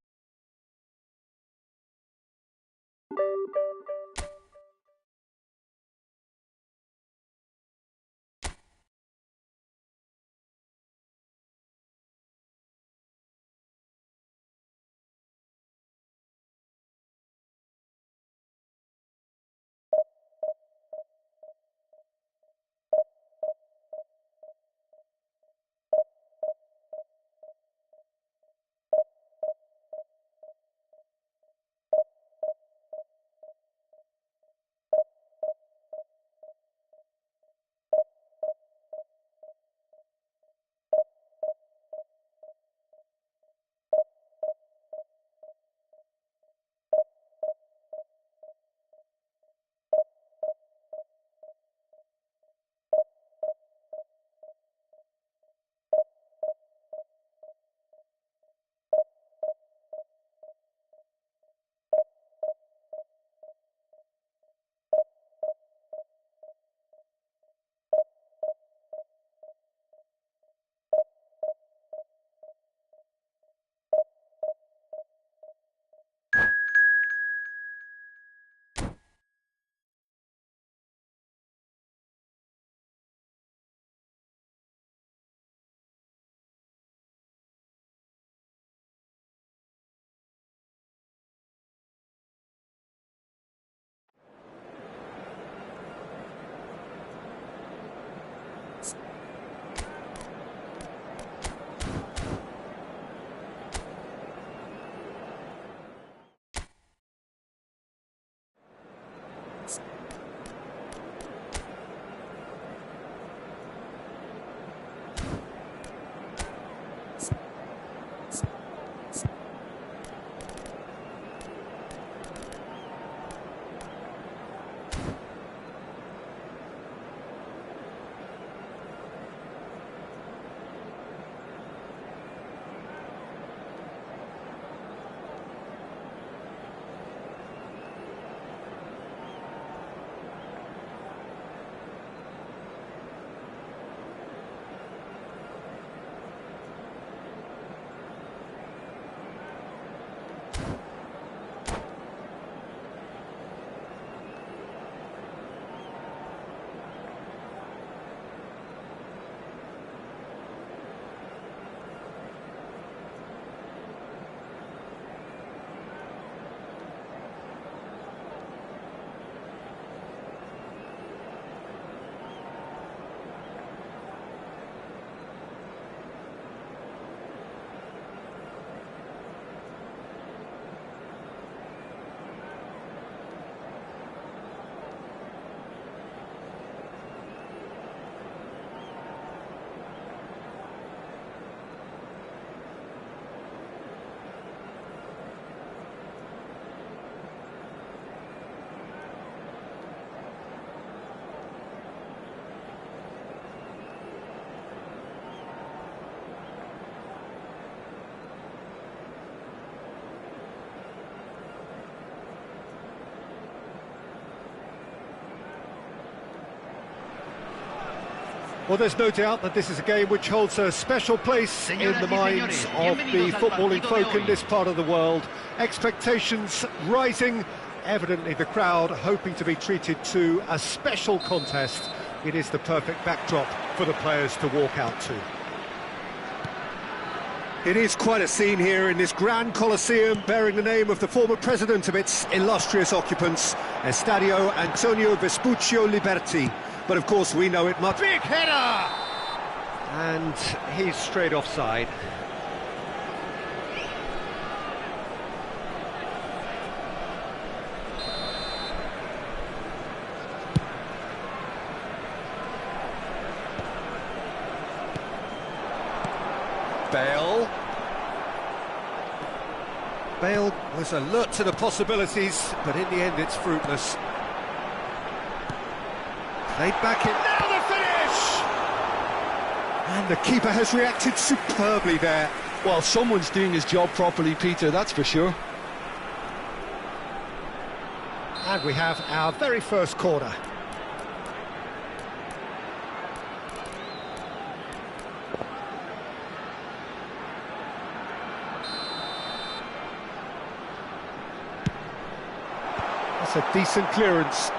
Well, there's no doubt that this is a game which holds a special place in the minds of the footballing folk in this part of the world. Expectations rising, evidently the crowd hoping to be treated to a special contest. It is the perfect backdrop for the players to walk out to. It is quite a scene here in this grand Colosseum, bearing the name of the former president of its illustrious occupants, Estadio Antonio Vespuccio Liberti. But of course we know it much. Big header! And he's straight offside. Bale was alert to the possibilities, but in the end it's fruitless. Played back in, now the finish! And the keeper has reacted superbly there. Well, someone's doing his job properly, Peter, that's for sure. And we have our very first corner. That's a decent clearance.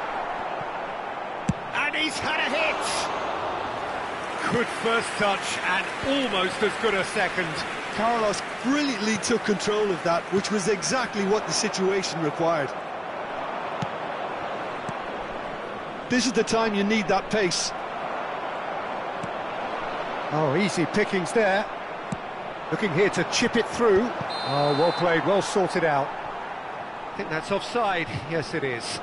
And he's had a hit! Good first touch and almost as good a second. Carlos brilliantly took control of that, which was exactly what the situation required. This is the time you need that pace. Oh, easy pickings there. Looking here to chip it through. Oh, well played, well sorted out. I think that's offside. Yes, it is.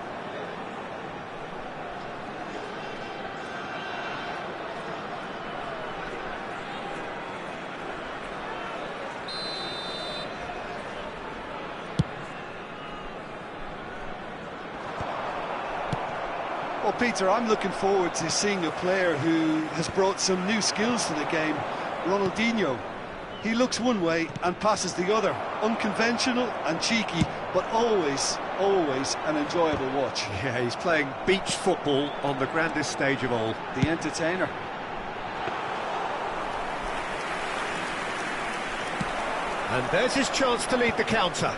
Well, Peter, I'm looking forward to seeing a player who has brought some new skills to the game. Ronaldinho. He looks one way and passes the other. Unconventional and cheeky, but always an enjoyable watch. Yeah, he's playing beach football on the grandest stage of all. The entertainer. And there's his chance to lead the counter.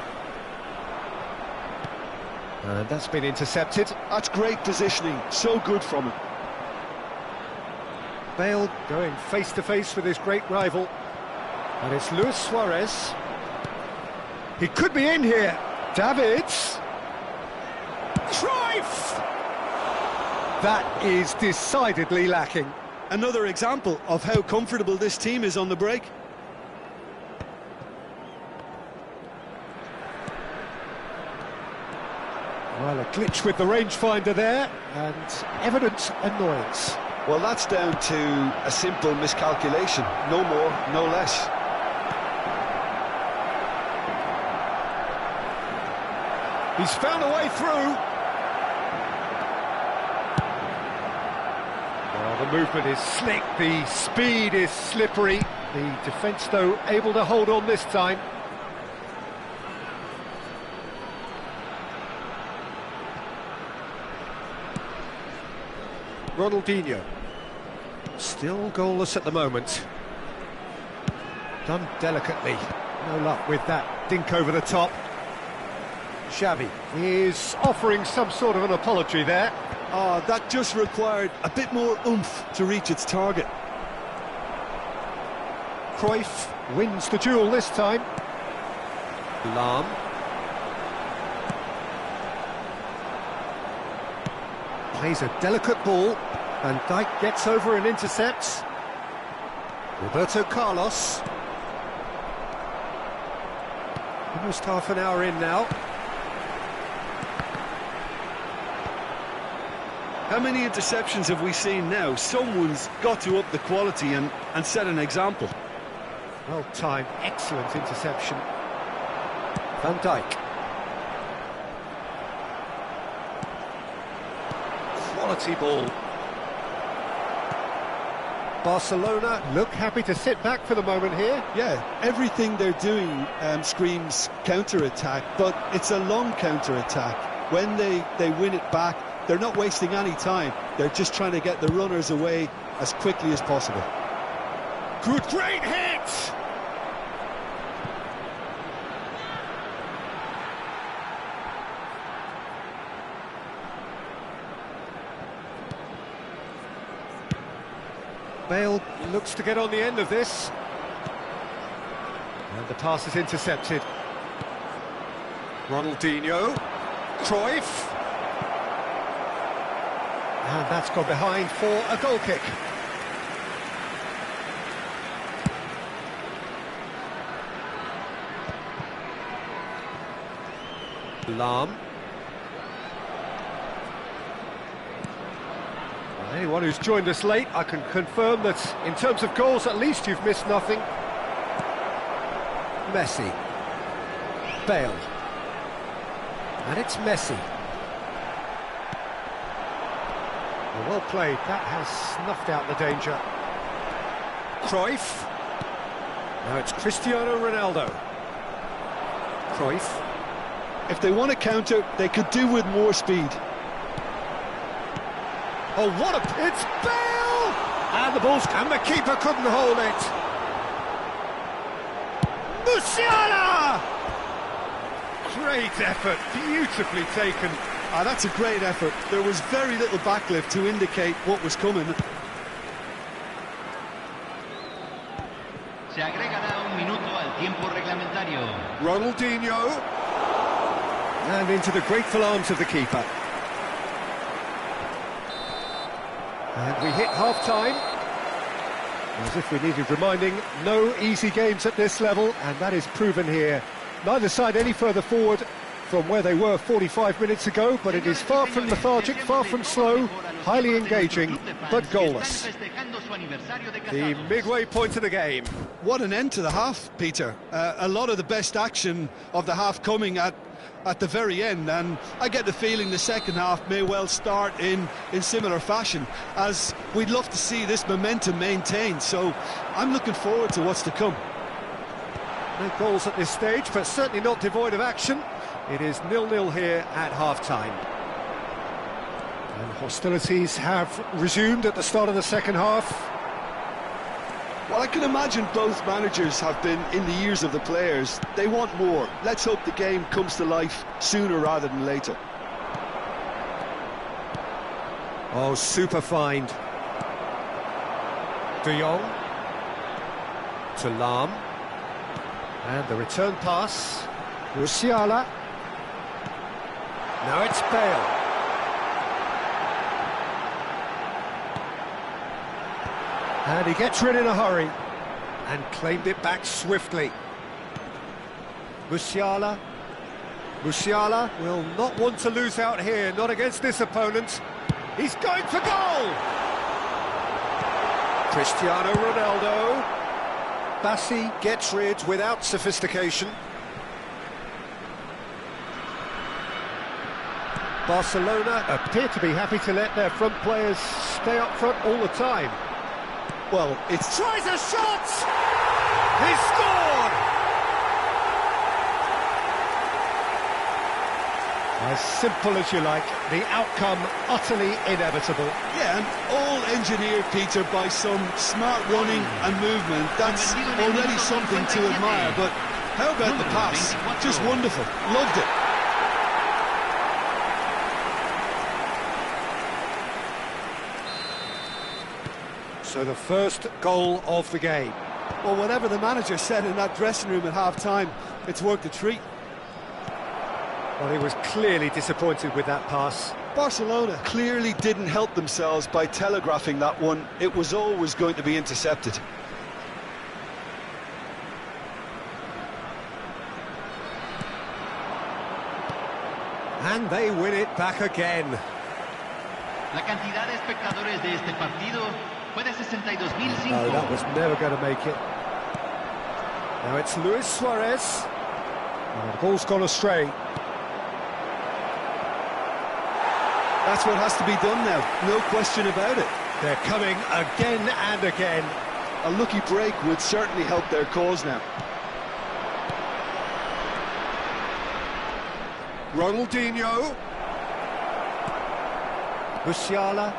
And that's been intercepted. That's great positioning, so good from him. Bale going face-to-face with his great rival. And it's Luis Suarez. He could be in here. Davids. Cruyff! That is decidedly lacking. Another example of how comfortable this team is on the break. Well, a glitch with the rangefinder there, and evident annoyance. Well, that's down to a simple miscalculation. No more, no less. He's found a way through. Well, the movement is slick, the speed is slippery. The defence, though, able to hold on this time. Ronaldinho. Still goalless at the moment. Done delicately. No luck with that dink over the top. Xavi is offering some sort of an apology there. That just required a bit more oomph to reach its target. Cruyff wins the duel this time. Lahm. Plays a delicate ball. Van Dijk gets over and intercepts. Roberto Carlos. Almost half an hour in now. How many interceptions have we seen now? Someone's got to up the quality and set an example. Well timed, excellent interception. Van Dijk. Quality ball. Barcelona look happy to sit back for the moment here. Yeah, everything they're doing screams counter-attack, but it's a long counter-attack. When they win it back, they're not wasting any time. They're just trying to get the runners away as quickly as possible. Great hit! Bale looks to get on the end of this. And the pass is intercepted. Ronaldinho. Cruyff. And that's gone behind for a goal kick. Lahm. Anyone who's joined us late, I can confirm that in terms of goals, at least you've missed nothing. Messi. Bale. And it's Messi. Well played, that has snuffed out the danger. Cruyff. Now it's Cristiano Ronaldo. Cruyff. If they want to counter, they could do with more speed. Oh, what a... It's Bale! And the ball's... And the keeper couldn't hold it. Musiala! Great effort, beautifully taken. That's a great effort. There was very little backlift to indicate what was coming. Se agregará un minuto al tiempo reglamentario. Ronaldinho. And into the grateful arms of the keeper. And we hit half-time. As if we needed reminding, no easy games at this level, and that is proven here. Neither side any further forward from where they were 45 minutes ago, but it is far from lethargic, far from slow, highly engaging, but goalless. The midway point of the game. What an end to the half, Peter. A lot of the best action of the half coming at the very end, and I get the feeling the second half may well start in similar fashion, as we'd love to see this momentum maintained, so I'm looking forward to what's to come. No goals at this stage, but certainly not devoid of action. It is 0-0 here at half-time. And hostilities have resumed at the start of the second half. Well, I can imagine both managers have been in the ears of the players. They want more. Let's hope the game comes to life sooner rather than later. Oh, super find. De Jong. To Lahm. And the return pass. Musiala. Now it's Bale. And he gets rid in a hurry and claimed it back swiftly. Musiala. Musiala will not want to lose out here, not against this opponent. He's going for goal! Cristiano Ronaldo. Bassi gets rid without sophistication. Barcelona appear to be happy to let their front players stay up front all the time. Well, it's... Tries a shot! He scored! As simple as you like, the outcome utterly inevitable. Yeah, and all engineered, Peter, by some smart running and movement. That's already something to admire, but how about the pass? Just wonderful. Loved it. So the first goal of the game. Well, whatever the manager said in that dressing room at half-time, it's worked a treat. Well, he was clearly disappointed with that pass. Barcelona clearly didn't help themselves by telegraphing that one. It was always going to be intercepted. And they win it back again. La cantidad de espectadores de este partido fue de 62.005. No, that was never going to make it. Now it's Luis Suarez. And the ball's gone astray. That's what has to be done now, no question about it. They're coming again and again. A lucky break would certainly help their cause now. Ronaldinho. Musiala.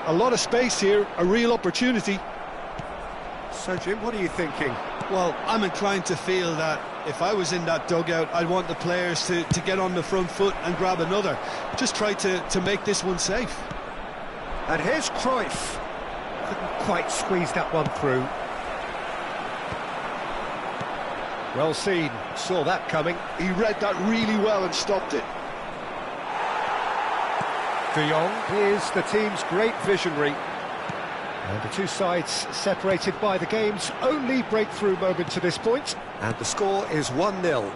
A lot of space here, a real opportunity. So, Jim, what are you thinking? Well, I'm inclined to feel that if I was in that dugout, I'd want the players to get on the front foot and grab another. Just try to make this one safe. And here's Cruyff. Couldn't quite squeeze that one through. Well seen, saw that coming. He read that really well and stopped it. De Jong is the team's great visionary. And the two sides separated by the game's only breakthrough moment to this point. And the score is 1-0.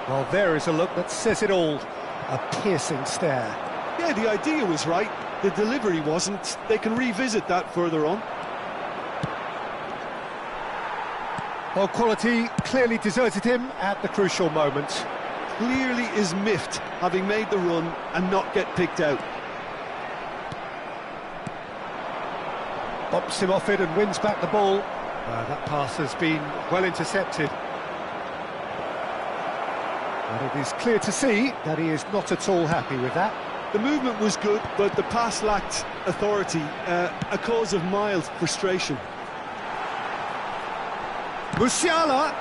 Well, there is a look that says it all. A piercing stare. Yeah, the idea was right. The delivery wasn't. They can revisit that further on. Well, quality clearly deserted him at the crucial moment. Clearly is miffed, having made the run and not get picked out. Bumps him off it and wins back the ball. That pass has been well intercepted. And it is clear to see that he is not at all happy with that. The movement was good, but the pass lacked authority, a cause of mild frustration. Musiala!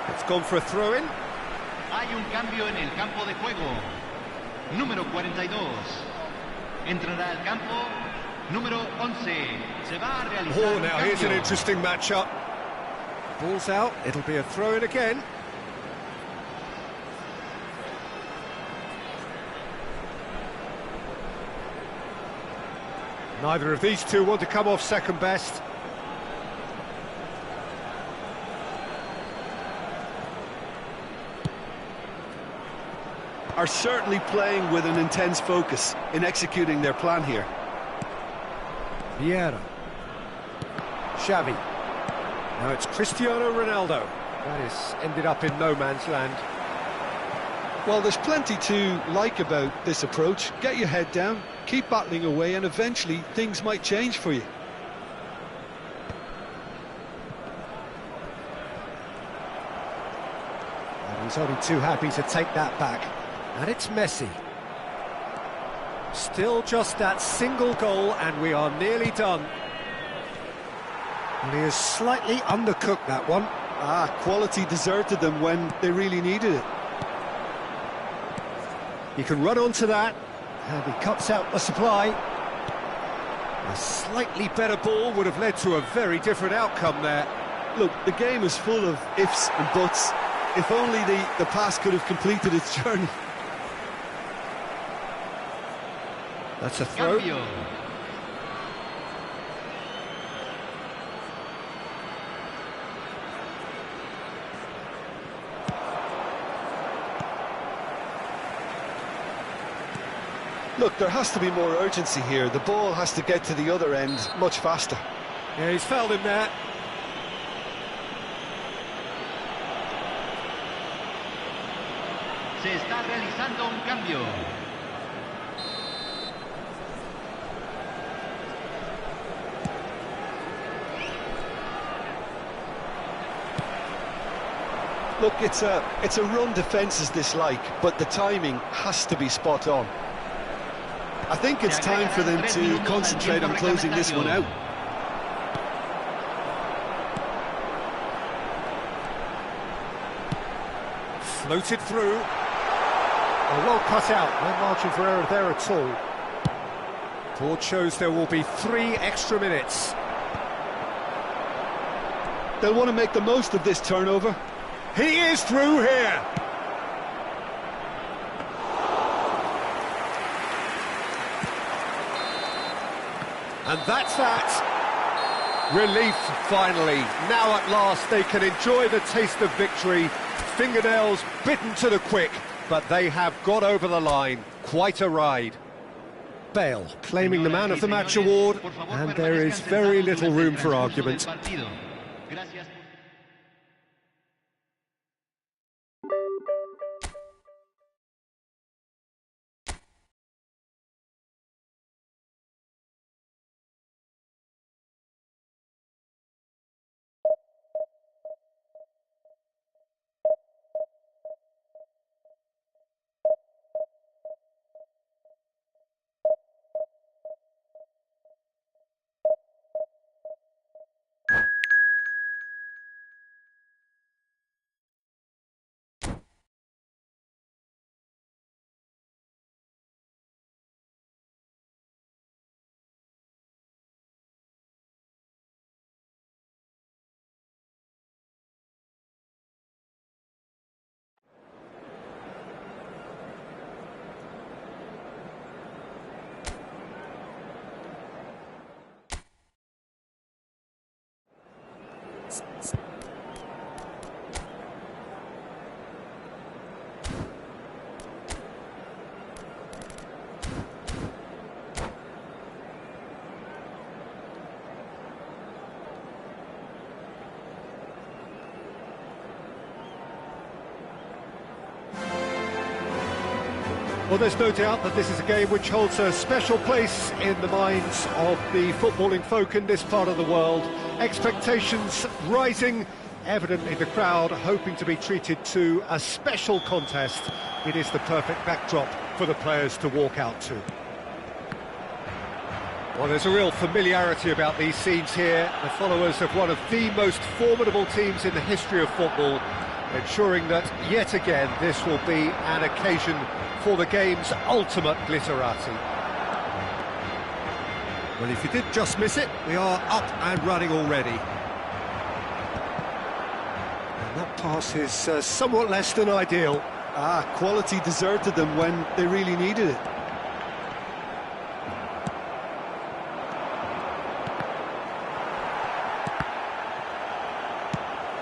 It's gone for a throw-in. Hay un cambio en el campo de juego. Número 42. Entrará al campo número 11. Se va a realizar Oh, un now here's an cambio. interesting matchup. Ball's out, it'll be a throw-in again. Neither of these two want to come off second best. Are certainly playing with an intense focus in executing their plan here. Vieira. Xavi. Now it's Cristiano Ronaldo. That has ended up in no man's land. Well, there's plenty to like about this approach. Get your head down, keep battling away, and eventually things might change for you. And he's only too happy to take that back. And it's Messi. Still just that single goal and we are nearly done. And he has slightly undercooked that one. Quality deserted them when they really needed it. He can run onto that, and he cuts out the supply. A slightly better ball would have led to a very different outcome there. Look, the game is full of ifs and buts. If only the pass could have completed its journey. That's a throw. Cambio. Look, there has to be more urgency here. The ball has to get to the other end much faster. Yeah, he's fouled him there. Se está realizando un cambio. Look, it's a run defence dislike, but the timing has to be spot on. I think it's time for them to concentrate on closing this one out. Floated through. Oh, well cut out. No margin for error there at all. Board shows there will be 3 extra minutes. They'll want to make the most of this turnover. He is through here. And that's that. Relief, finally. Now at last they can enjoy the taste of victory. Fingernails bitten to the quick, but they have got over the line. Quite a ride. Bale claiming the Man of the Match award, and there is very little room for argument. Well, there's no doubt that this is a game which holds a special place in the minds of the footballing folk in this part of the world. Expectations rising, evidently the crowd hoping to be treated to a special contest. It is the perfect backdrop for the players to walk out to. Well, there's a real familiarity about these scenes here. The followers of one of the most formidable teams in the history of football, ensuring that yet again this will be an occasion for the game's ultimate glitterati. Well, if you did just miss it, we are up and running already. And that pass is somewhat less than ideal. Quality deserted them when they really needed it.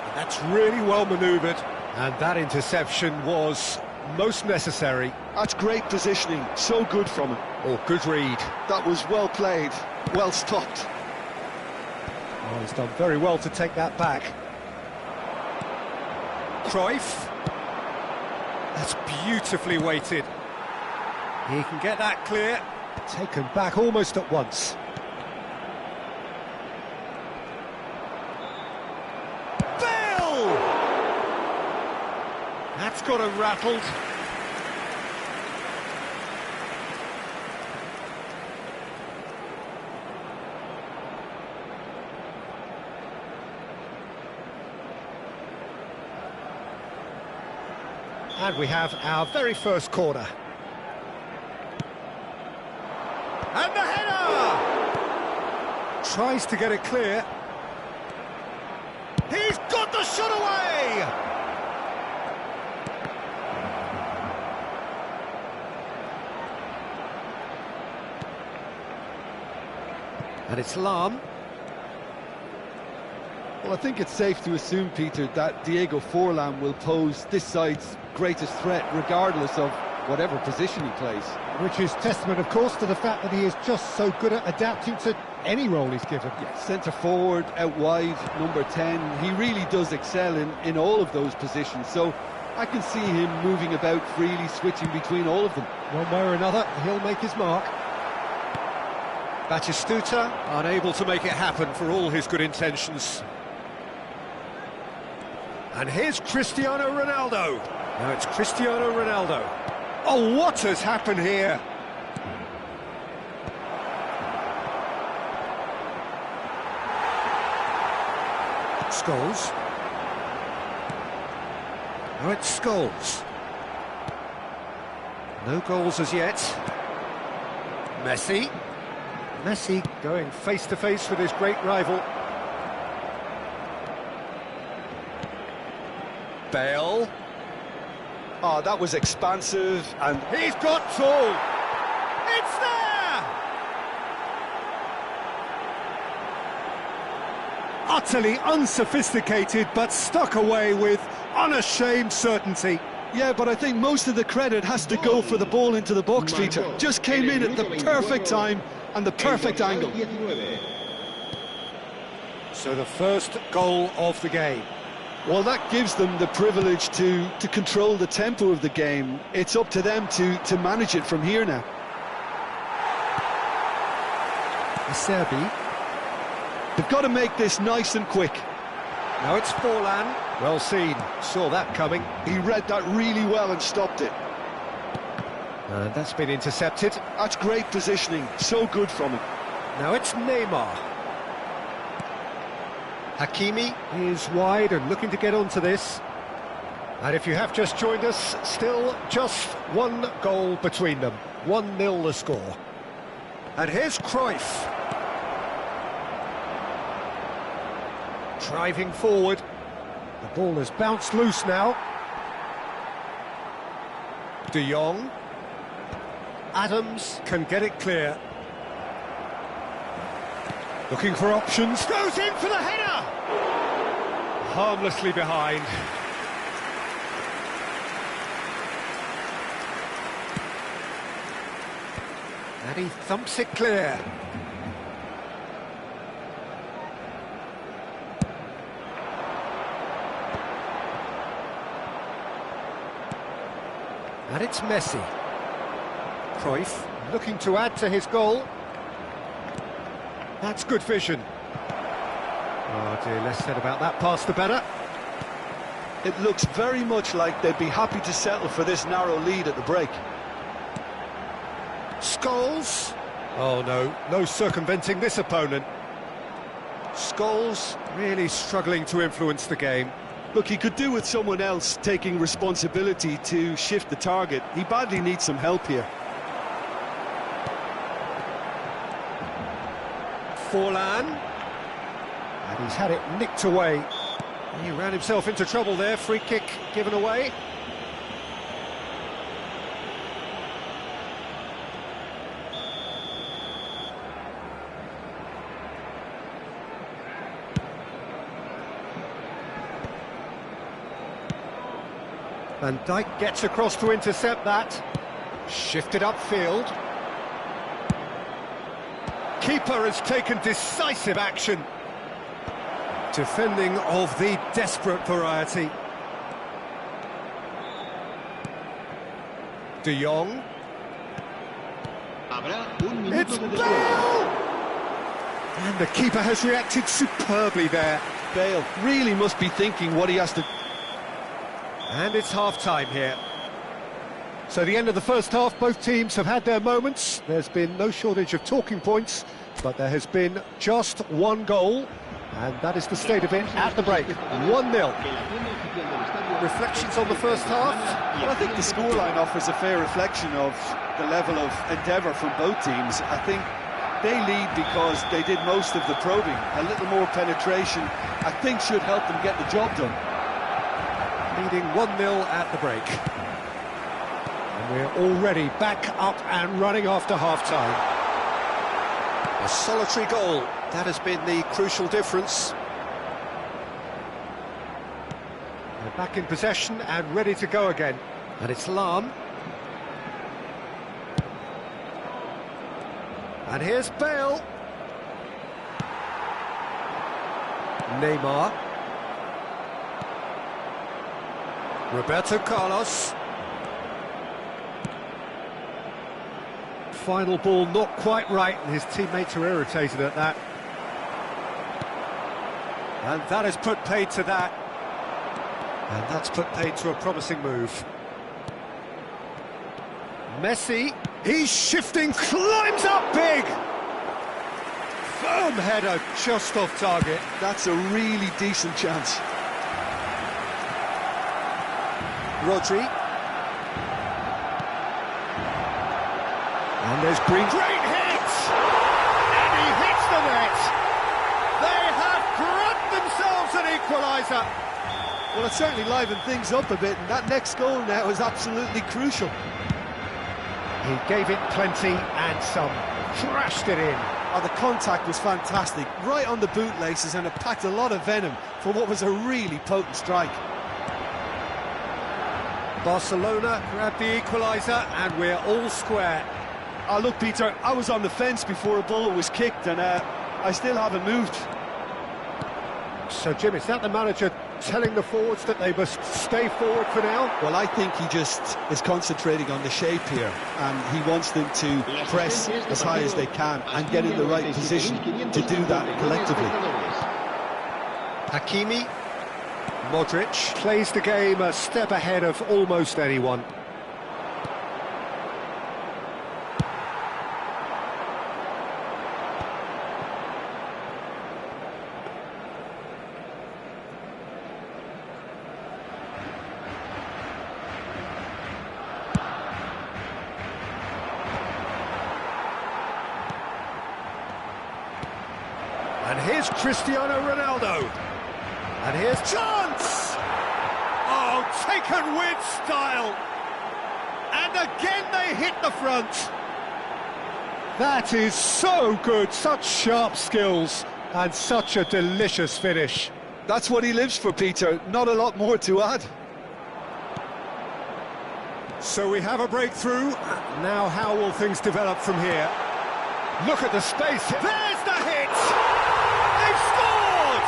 And that's really well manoeuvred. And that interception was most necessary. That's great positioning, so good from him. Oh, good read. That was well played, well stopped. Oh, he's done very well to take that back. Cruyff. That's beautifully weighted. He can get that clear. Taken back almost at once. Bale! That's got him rattled. And we have our very first corner. And the header! Tries to get it clear. He's got the shot away! And it's Lahm. Well, I think it's safe to assume, Peter, that Diego Forlan will pose this side's greatest threat, regardless of whatever position he plays. Which is testament, of course, to the fact that he is just so good at adapting to any role he's given. Yeah, centre forward, out wide, number 10. He really does excel in all of those positions. So I can see him moving about freely, switching between all of them. One way or another, he'll make his mark. Batistuta, unable to make it happen for all his good intentions. And here's Cristiano Ronaldo. Now it's Cristiano Ronaldo. Oh, what has happened here? Scholes. Now it's Scholes. No goals as yet. Messi. Messi going face-to-face with his great rival. Bale. Oh, that was expansive, and He's got tall. It's there! Utterly unsophisticated, but stuck away with unashamed certainty. yeah, but I think most of the credit has to go for the ball into the box, Peter. Just came in at the perfect time and the perfect angle. So the first goal of the game. Well, that gives them the privilege to control the tempo of the game. It's up to them to manage it from here now. Serbi. They've got to make this nice and quick. Now it's Forlan. Well seen. Saw that coming. He read that really well and stopped it. And that's been intercepted. That's great positioning. So good from him. Now it's Neymar. Hakimi is wide and looking to get onto this. And if you have just joined us, still just one goal between them. 1-0 the score. And here's Cruyff. Driving forward. The ball has bounced loose now. De Jong. Adams can get it clear. Looking for options. Goes in for the header! harmlessly behind. And he thumps it clear. And it's Messi. Cruyff looking to add to his goal. That's good vision. Oh dear, less said about that pass the better. It looks very much like they'd be happy to settle for this narrow lead at the break. Scholes. Oh no, no circumventing this opponent. Scholes really struggling to influence the game. Look, he could do with someone else taking responsibility to shift the target. He badly needs some help here. Forlan. And he's had it nicked away. He ran himself into trouble there, free kick given away. Van Dijk gets across to intercept that. Shifted upfield. Keeper has taken decisive action. Defending of the desperate variety. De Jong. It's Bale! And the keeper has reacted superbly there. Bale really must be thinking what he has to... And it's half-time here. So the end of the first half, both teams have had their moments. There's been no shortage of talking points, but there has been just one goal, and that is the state of it at the break. 1-0. Reflections on the first half? Well, I think the scoreline offers a fair reflection of the level of endeavour from both teams. I think they lead because they did most of the probing. A little more penetration, I think, should help them get the job done. Leading 1-0 at the break. And we're already back up and running after half-time. A solitary goal, that has been the crucial difference. They're back in possession and ready to go again. And it's Lahm. And here's Bale. Neymar. Roberto Carlos. Final ball not quite right, and his teammates are irritated at that. And that has put paid to that. And that's put paid to a promising move. Messi, he's shifting, climbs up big! Firm header, just off target. That's a really decent chance. Rodri. And there's Green. Great hit! And he hits the net! They have grabbed themselves an equaliser! Well, it certainly livened things up a bit, and that next goal now is absolutely crucial. He gave it plenty and some. Thrashed it in. Oh, the contact was fantastic, right on the bootlaces, and it packed a lot of venom for what was a really potent strike. Barcelona grabbed the equaliser, and we're all square. Oh, look, Peter, I was on the fence before a ball was kicked, and I still haven't moved. So, Jim, is that the manager telling the forwards that they must stay forward for now? Well, I think he just is concentrating on the shape here, and he wants them to press as high as they can and get in the right position to do that collectively. Hakimi. Modric plays the game a step ahead of almost anyone. And here's Cristiano Ronaldo. And here's chance! Oh, taken with style! And again they hit the front! That is so good, such sharp skills, and such a delicious finish. That's what he lives for, Peter. Not a lot more to add. So we have a breakthrough. Now how will things develop from here? Look at the space. There's the hit! They've scored!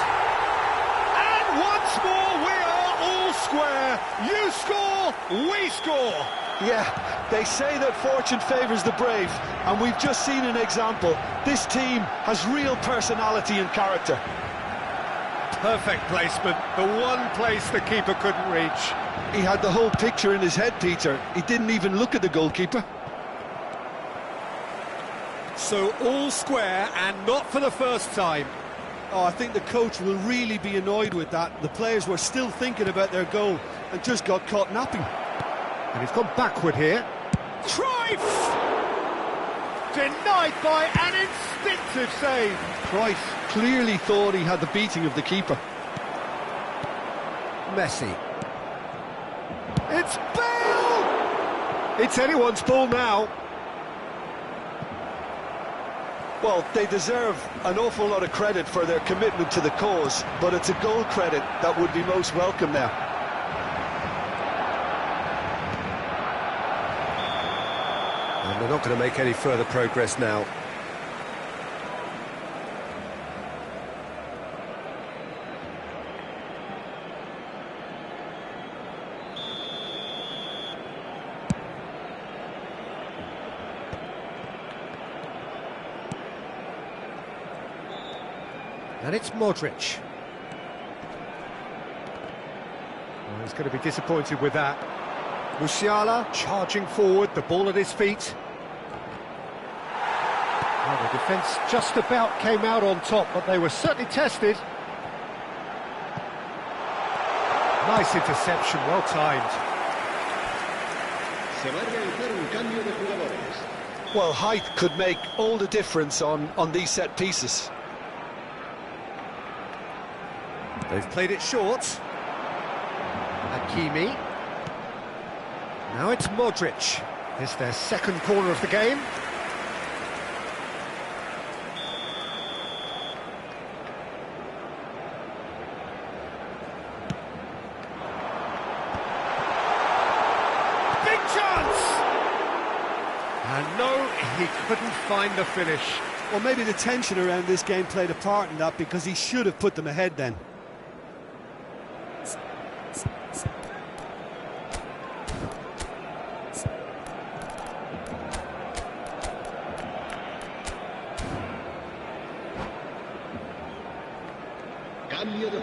And once more we are all square. You score, we score. Yeah, they say that fortune favours the brave, and we've just seen an example. This team has real personality and character. Perfect placement, the one place the keeper couldn't reach. He had the whole picture in his head, Peter. He didn't even look at the goalkeeper. So all square, and not for the first time. Oh, I think the coach will really be annoyed with that. The players were still thinking about their goal and just got caught napping. And he's gone backward here. Cruyff! Denied by an instinctive save. Cruyff clearly thought he had the beating of the keeper. Messi. It's Bale! It's anyone's ball now. Well, they deserve an awful lot of credit for their commitment to the cause, but it's a goal credit that would be most welcome now. And they're not going to make any further progress now. And it's Modric. Well, he's going to be disappointed with that. Musiala charging forward, the ball at his feet. Well, the defence just about came out on top, but they were certainly tested. Nice interception, well timed. Well, height could make all the difference on these set pieces. They've played it short. Hakimi. Now it's Modric. It's their second corner of the game. Big chance! And no, he couldn't find the finish. Well, maybe the tension around this game played a part in that, because he should have put them ahead then.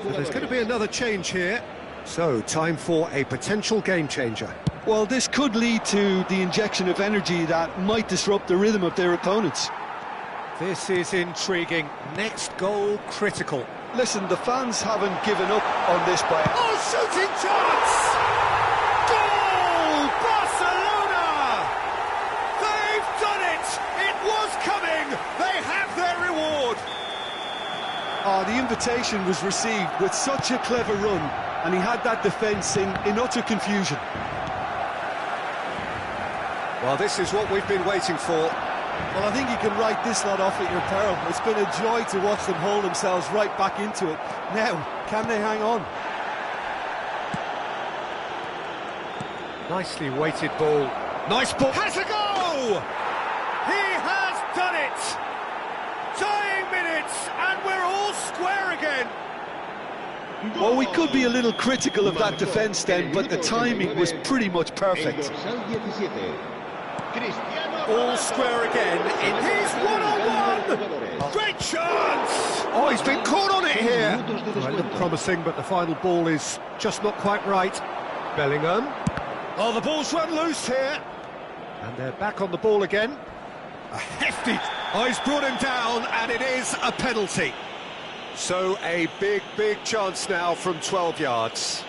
So there's going to be another change here. So, time for a potential game changer. Well, this could lead to the injection of energy that might disrupt the rhythm of their opponents. This is intriguing. Next goal critical. Listen, the fans haven't given up on this by... Oh, shooting chance! Goal! Barcelona! They've done it! It was coming! They have their reward! Oh, the invitation was received with such a clever run, and he had that defence in utter confusion. Well, this is what we've been waiting for. Well, I think you can write this lot off at your peril. It's been a joy to watch them hold themselves right back into it. Now, can they hang on? Nicely weighted ball. Nice ball. Has a go! He has done it! Dying minutes, and we're all square again. Well, we could be a little critical of that defence then, but the timing was pretty much perfect. All square again. He's one-on-one! Great chance! Oh, he's been caught on it here. Well, it looked promising, but the final ball is just not quite right. Bellingham. Oh, the ball's run loose here. And they're back on the ball again. A hefty... Oh, he's brought him down, and it is a penalty. So a big, big chance now from 12 yards.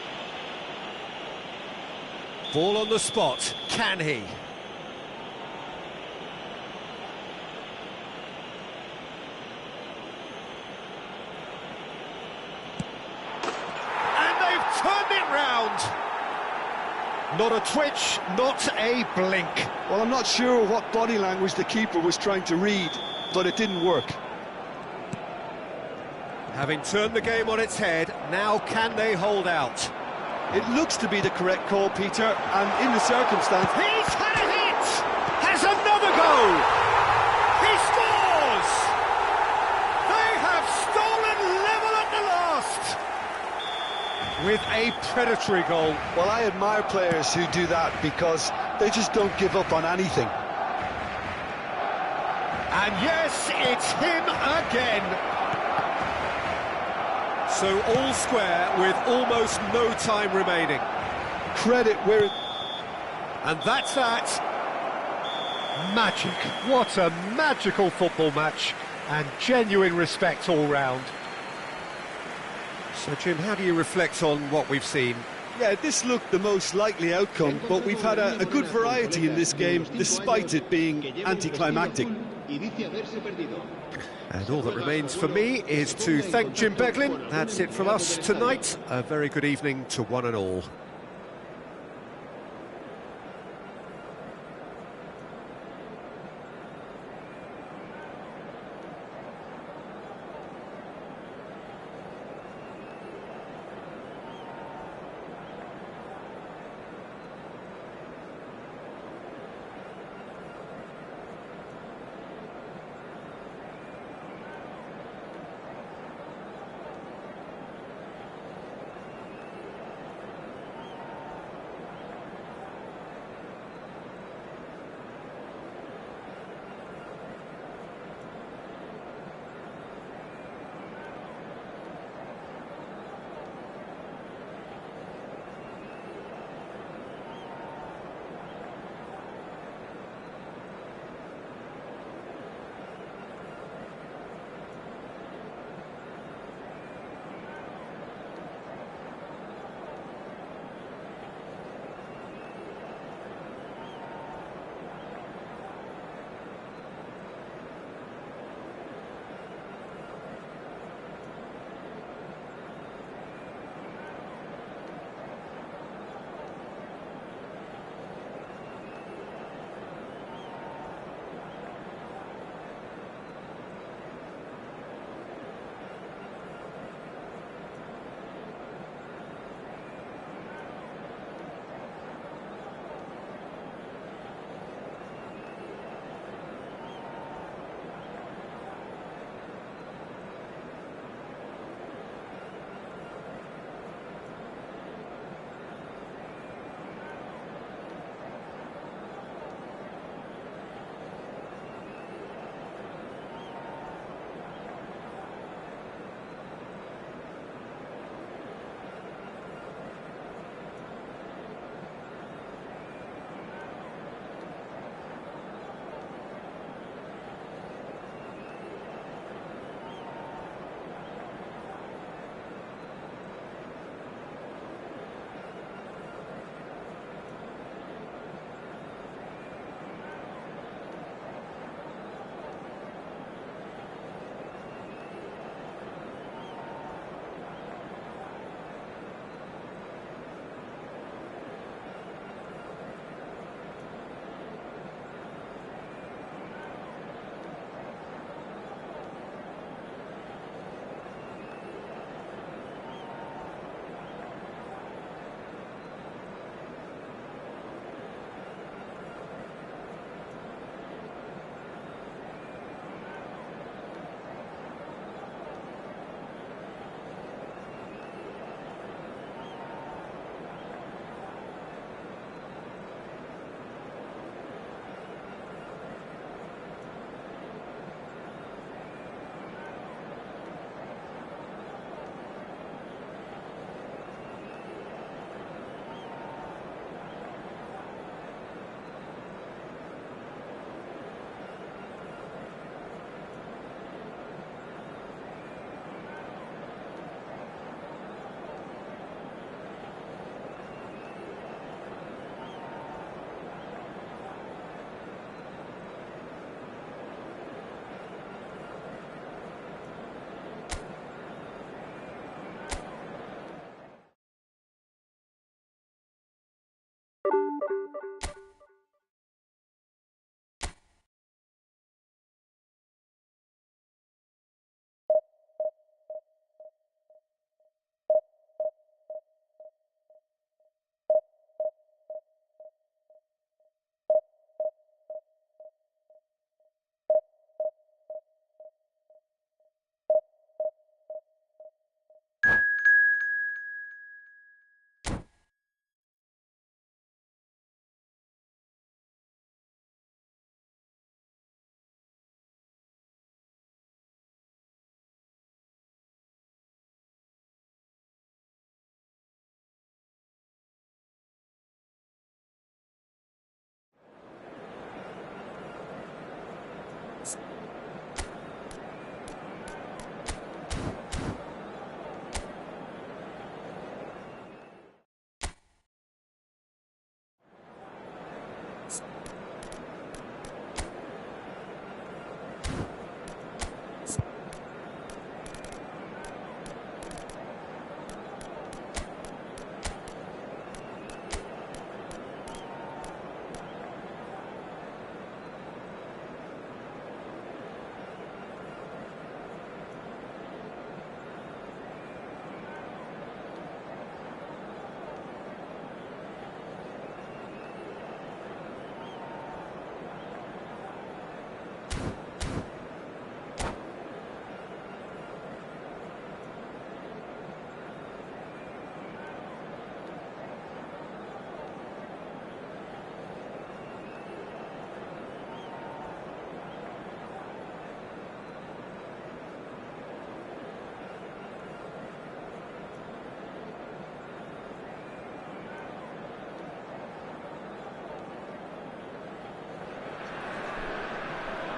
Ball on the spot. Can he? And they've turned it round. Not a twitch, not a blink. Well, I'm not sure what body language the keeper was trying to read, but it didn't work. Having turned the game on its head, now can they hold out? It looks to be the correct call, Peter, and in the circumstance... He's had a hit! Has another goal! He scores! They have stolen level at the last! With a predatory goal. Well, I admire players who do that because they just don't give up on anything. And yes, it's him again. So all square with almost no time remaining. Credit where... And that's that. Magic. What a magical football match. And genuine respect all round. So, Jim, how do you reflect on what we've seen? Yeah, this looked the most likely outcome, but we've had a good variety in this game, despite it being anticlimactic. And all that remains for me is to thank Jim Beglin. That's it from us tonight. A very good evening to one and all.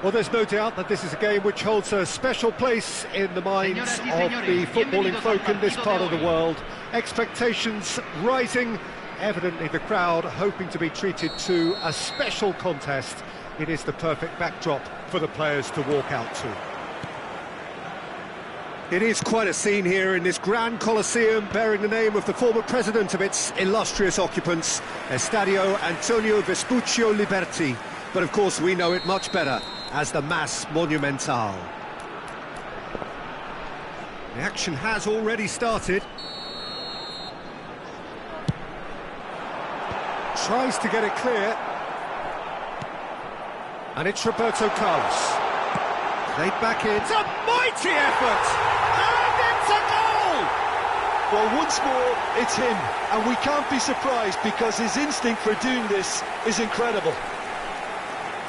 Well, there's no doubt that this is a game which holds a special place in the minds of the footballing folk in this part of the world. Expectations rising, evidently the crowd hoping to be treated to a special contest. It is the perfect backdrop for the players to walk out to. It is quite a scene here in this grand Colosseum, bearing the name of the former president of its illustrious occupants, Estadio Antonio Vespuccio Liberti. But of course we know it much better as the Mas Monumental. The action has already started. Tries to get it clear. And it's Roberto Carlos. Played back in. It's a mighty effort! And it's a goal! Well, once more, it's him. And we can't be surprised because his instinct for doing this is incredible.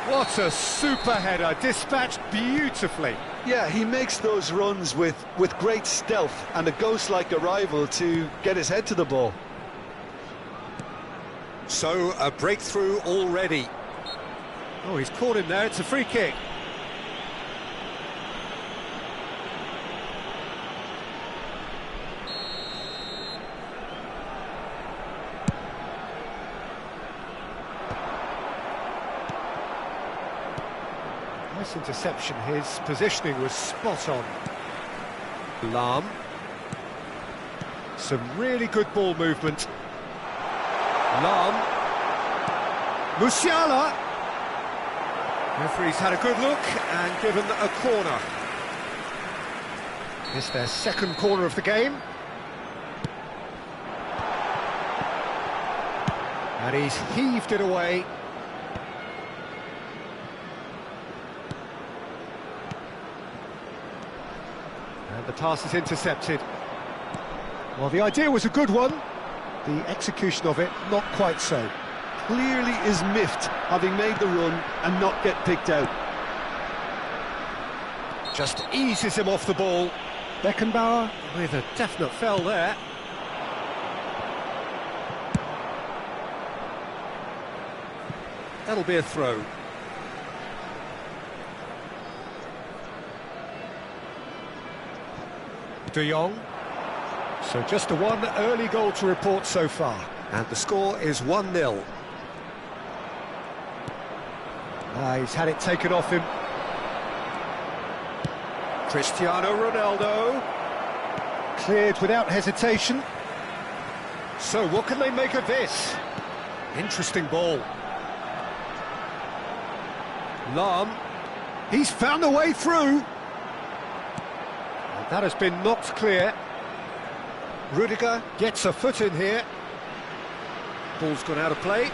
What a super header, dispatched beautifully. Yeah, he makes those runs with great stealth and a ghost-like arrival to get his head to the ball. So, a breakthrough already. Oh, he's caught him there, it's a free kick. Nice interception, his positioning was spot on. Lahm. Some really good ball movement. Lahm. Musiala. Referee's had a good look and given a corner. It's their second corner of the game. And he's heaved it away. And the pass is intercepted. Well, the idea was a good one. The execution of it, not quite so. Clearly is miffed, having made the run and not get picked out. Just eases him off the ball. Beckenbauer with a definite fell there. That'll be a throw. De Jong. So just a one early goal to report so far. And the score is 1-0. He's had it taken off him. Cristiano Ronaldo. Cleared without hesitation. So what can they make of this? Interesting ball. Lahm. He's found a way through. And that has been knocked clear. Rudiger gets a foot in here. Ball's gone out of play.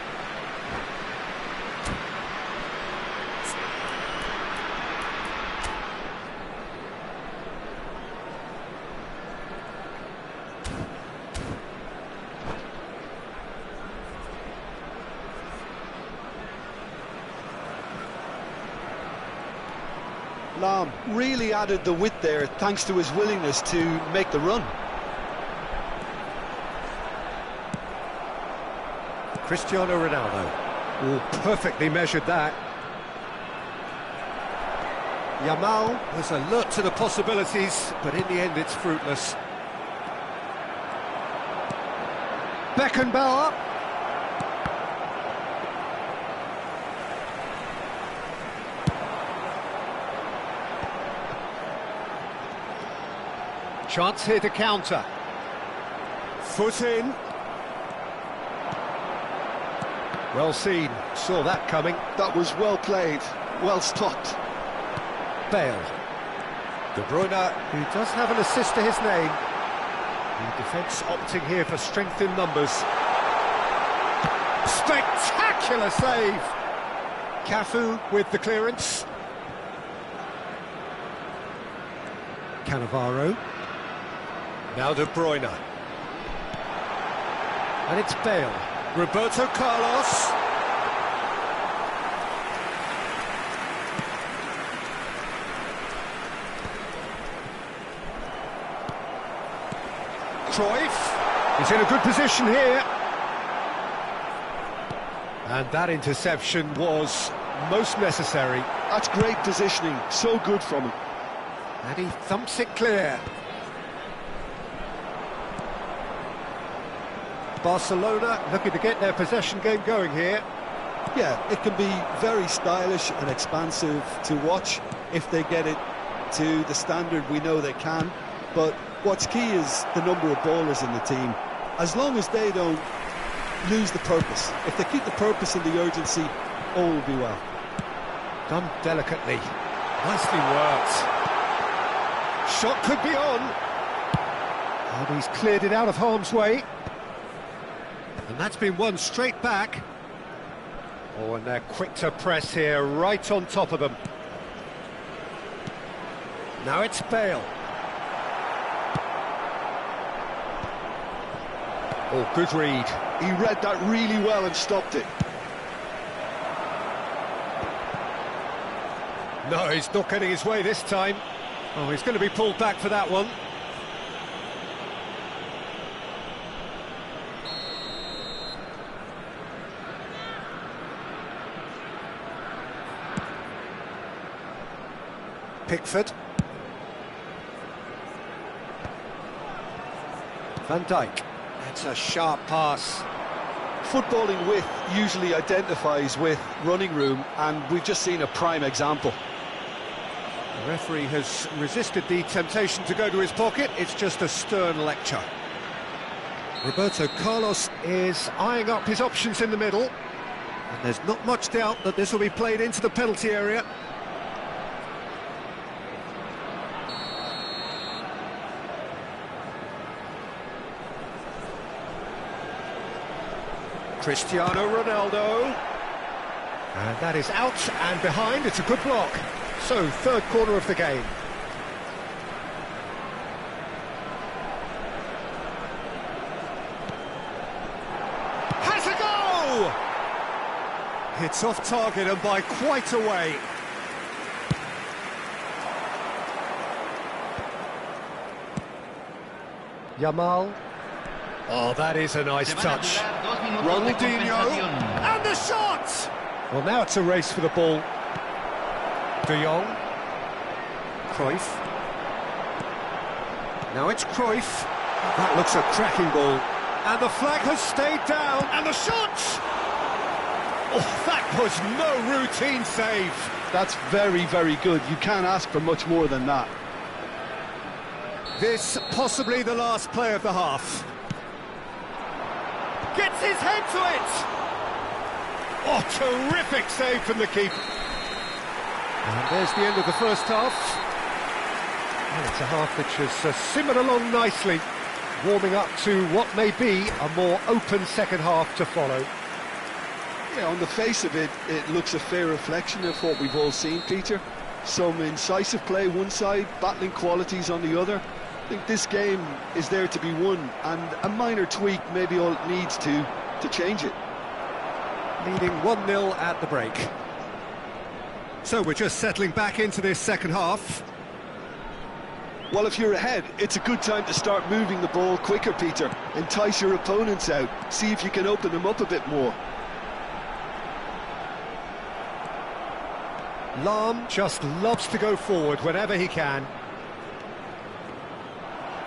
Lahm really added the width there thanks to his willingness to make the run. Cristiano Ronaldo. Oh, perfectly measured that. Yamal was alert to the possibilities, but in the end it's fruitless. Beckenbauer. Chance here to counter. Foot in. Well seen, saw that coming. That was well played, well stopped. Bale. De Bruyne, who does have an assist to his name. The defence opting here for strength in numbers. Spectacular save! Cafu with the clearance. Cannavaro. Now De Bruyne. And it's Bale. Roberto Carlos. Cruyff. He's in a good position here. And that interception was most necessary. That's great positioning, so good from him. And he thumps it clear. Barcelona looking to get their possession game going here. Yeah, it can be very stylish and expansive to watch if they get it to the standard we know they can. But what's key is the number of ballers in the team. As long as they don't lose the purpose, if they keep the purpose and the urgency, all will be well. Done delicately. Nicely worked. Shot could be on. And he's cleared it out of harm's way. And that's been won straight back. Oh, and they're quick to press here, right on top of them. Now it's Bale. Oh, good read. He read that really well and stopped it. No, he's not getting his way this time. Oh, he's going to be pulled back for that one. Pickford. Van Dijk. That's a sharp pass. Footballing width usually identifies with running room, and we've just seen a prime example. The referee has resisted the temptation to go to his pocket. It's just a stern lecture. Roberto Carlos is eyeing up his options in the middle. And there's not much doubt that this will be played into the penalty area. Cristiano Ronaldo. And that is out and behind. It's a good block. So, third corner of the game. Has a go! It's off target and by quite a way. Yamal. Oh, that is a nice touch. Ronaldinho. And the shot! Well, now it's a race for the ball. De Jong. Cruyff. Now it's Cruyff. That looks a cracking ball. And the flag has stayed down. And the shot! Oh, that was no routine save. That's very, very good. You can't ask for much more than that. This possibly the last play of the half. Gets his head to it! Oh, terrific save from the keeper. And there's the end of the first half. And it's a half which has simmered along nicely, warming up to what may be a more open second half to follow. Yeah, on the face of it, it looks a fair reflection of what we've all seen, Peter. Some incisive play one side, battling qualities on the other. I think this game is there to be won, and a minor tweak maybe all it needs to change it. Leading 1-0 at the break. So we're just settling back into this second half. Well, if you're ahead, it's a good time to start moving the ball quicker, Peter. Entice your opponents out, see if you can open them up a bit more. Lahm just loves to go forward whenever he can.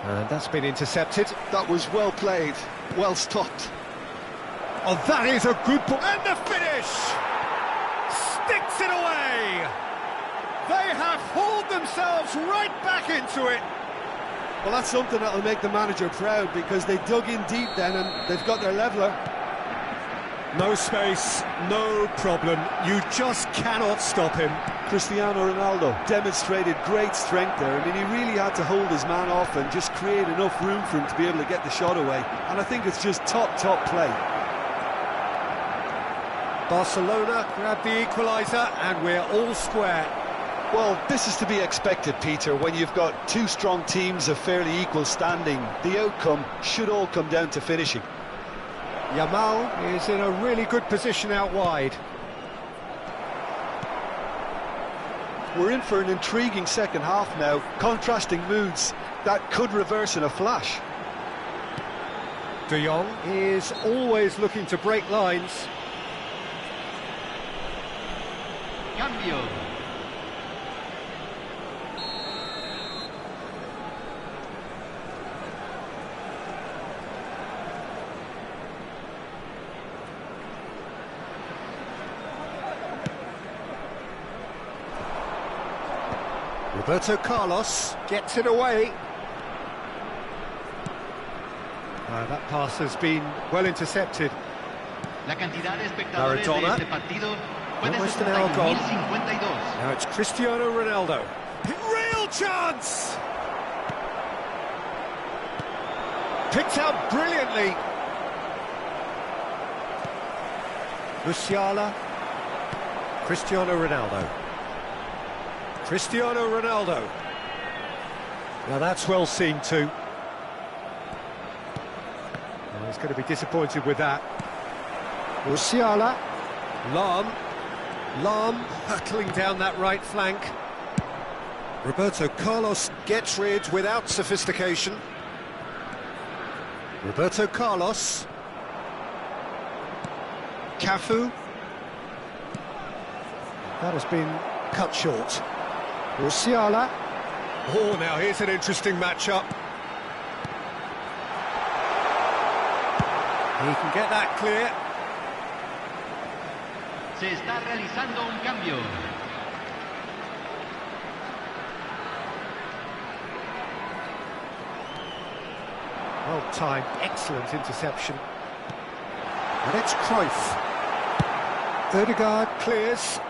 And that's been intercepted. That was well played, well stopped. Oh, that is a good ball. And the finish! Sticks it away! They have hauled themselves right back into it. Well, that's something that'll make the manager proud, because they dug in deep then and they've got their leveller. No space, no problem. You just cannot stop him. Cristiano Ronaldo demonstrated great strength there. I mean, he really had to hold his man off and just create enough room for him to be able to get the shot away. And I think it's just top play. Barcelona grab the equaliser and we're all square. Well, this is to be expected, Peter. When you've got two strong teams of fairly equal standing, the outcome should all come down to finishing. Yamal is in a really good position out wide. We're in for an intriguing second half now, contrasting moods that could reverse in a flash. De Jong is always looking to break lines. Cambio. Roberto Carlos gets it away. That pass has been well intercepted. La cantidad de espectadores de Maradona. este partido fue de Almost an hour gone. 70.052. Now it's Cristiano Ronaldo. Real chance! Picked out brilliantly. Musiala. Cristiano Ronaldo. Cristiano Ronaldo. Now that's well seen too. Well, he's going to be disappointed with that. Musiala. Lam hurtling down that right flank. Roberto Carlos gets rid without sophistication. Roberto Carlos. Cafu. That has been cut short. Musiala. Oh, now here's an interesting matchup. He can get that clear. Se está realizando un cambio. Well timed, excellent interception. And it's Cruyff. Odegaard clears.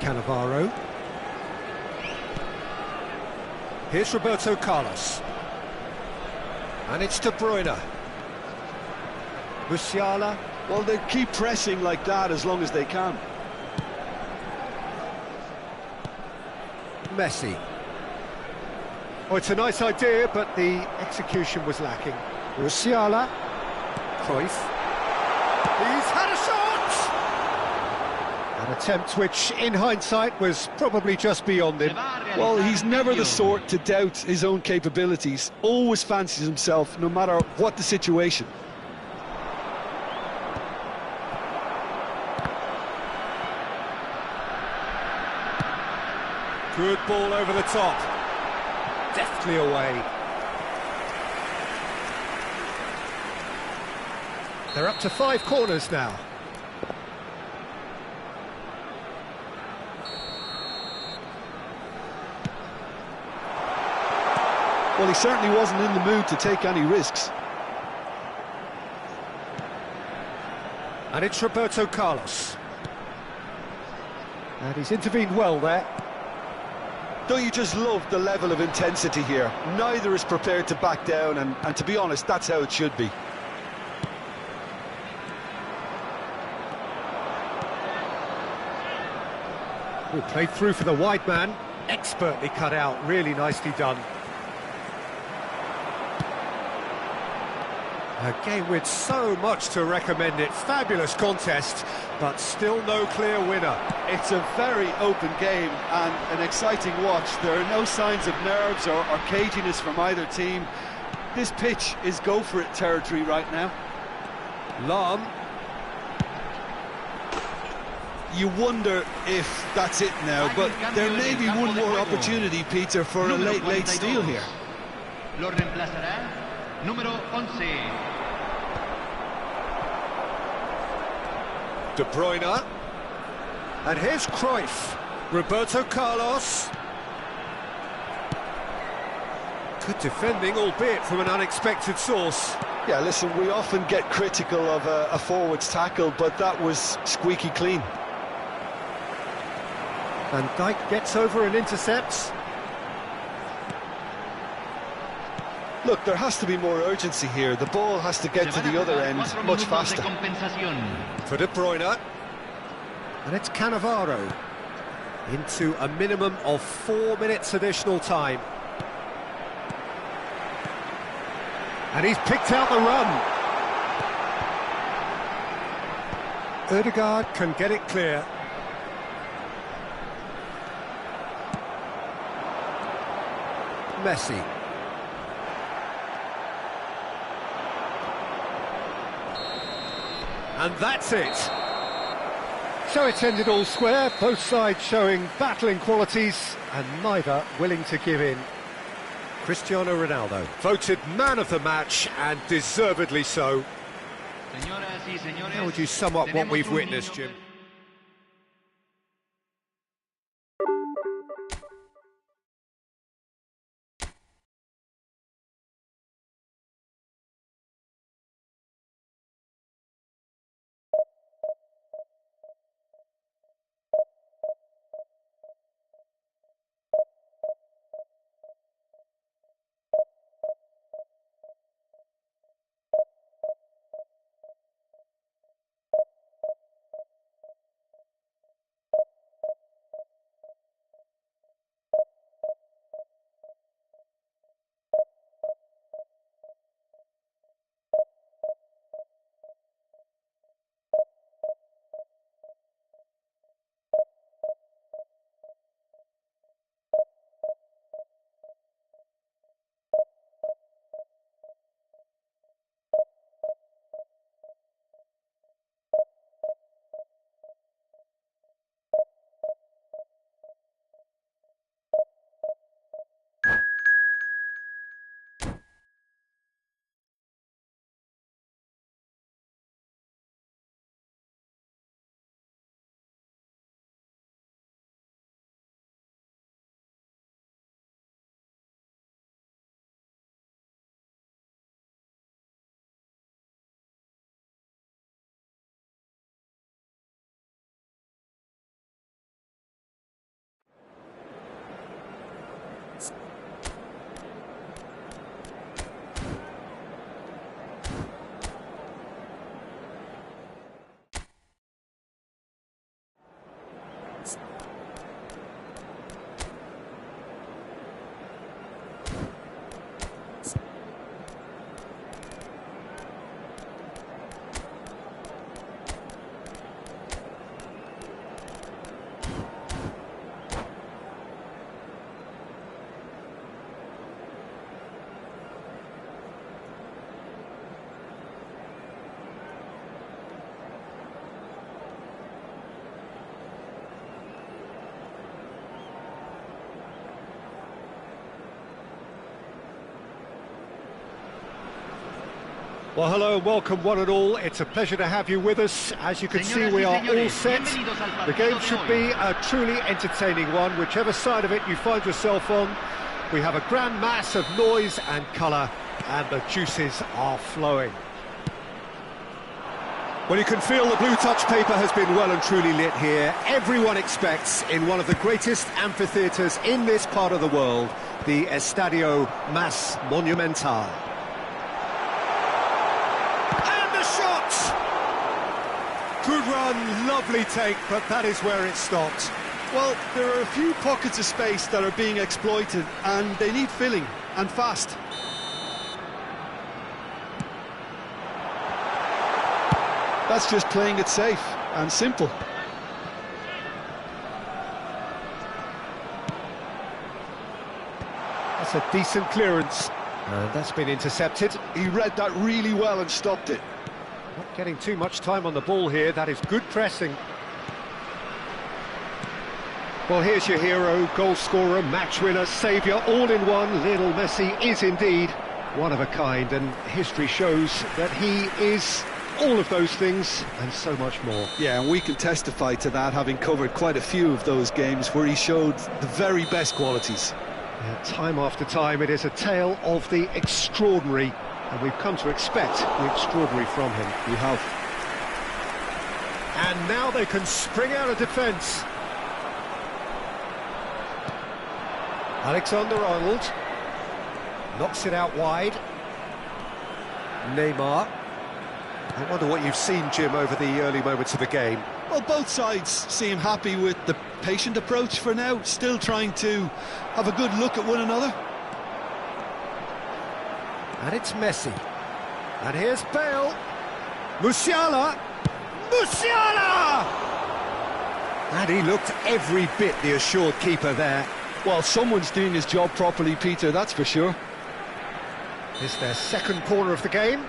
Cannavaro. Here's Roberto Carlos. And it's De Bruyne. Musiala. Well, they keep pressing like that as long as they can. Messi. Oh, it's a nice idea, but the execution was lacking. Musiala. Cruyff. He's had a shot! An attempt which, in hindsight, was probably just beyond him. Well, he's never the sort to doubt his own capabilities. Always fancies himself, no matter what the situation. Good ball over the top. Deftly away. They're up to 5 corners now. Well, he certainly wasn't in the mood to take any risks. And it's Roberto Carlos. And he's intervened well there. Don't you just love the level of intensity here? Neither is prepared to back down, and to be honest, that's how it should be. Ooh, played through for the wide man. Expertly cut out, really nicely done. A game with so much to recommend it. Fabulous contest, but still no clear winner. It's a very open game and an exciting watch. There are no signs of nerves or caginess from either team. This pitch is go-for-it territory right now. Lam. You wonder if that's it now, but there may be one more opportunity, Peter, for a late steal here. Lo reemplazará número 11. De Bruyne. And here's Cruyff. Roberto Carlos. Good defending, albeit from an unexpected source. Yeah, listen, we often get critical of a forward's tackle, but that was squeaky clean. Van Dijk gets over and intercepts. Look, there has to be more urgency here. The ball has to get to the other end much faster. For De Bruyne. And it's Cannavaro. Into a minimum of 4 minutes additional time. And he's picked out the run. Odegaard can get it clear. Messi. And that's it. So it's ended all square, both sides showing battling qualities and neither willing to give in. Cristiano Ronaldo, voted man of the match and deservedly so. How would you sum up what we've witnessed, Jim? Well, hello and welcome one and all. It's a pleasure to have you with us. As you can see, we are all set. The game should be a truly entertaining one, whichever side of it you find yourself on. We have a grand mass of noise and colour, and the juices are flowing. Well, you can feel the blue touch paper has been well and truly lit here. Everyone expects, in one of the greatest amphitheatres in this part of the world, the Estadio Mas Monumental. Good run, lovely take, but that is where it stopped. Well, there are a few pockets of space that are being exploited, and they need filling, and fast. That's just playing it safe and simple. That's a decent clearance, and that's been intercepted. He read that really well and stopped it. Not getting too much time on the ball here. That is good pressing. Well, here's your hero, goal scorer, match winner, saviour, all in one. Lionel Messi is indeed one of a kind, and history shows that he is all of those things and so much more. Yeah, and we can testify to that, having covered quite a few of those games where he showed the very best qualities. Yeah, time after time, it is a tale of the extraordinary. And we've come to expect the extraordinary from him. We have. And now they can spring out of defence. Alexander-Arnold knocks it out wide. Neymar. I wonder what you've seen, Jim, over the early moments of the game. Well, both sides seem happy with the patient approach for now, still trying to have a good look at one another. And it's Messi. And here's Bale. Musiala! Musiala! And he looked every bit the assured keeper there. Well, someone's doing his job properly, Peter, that's for sure. It's their second corner of the game.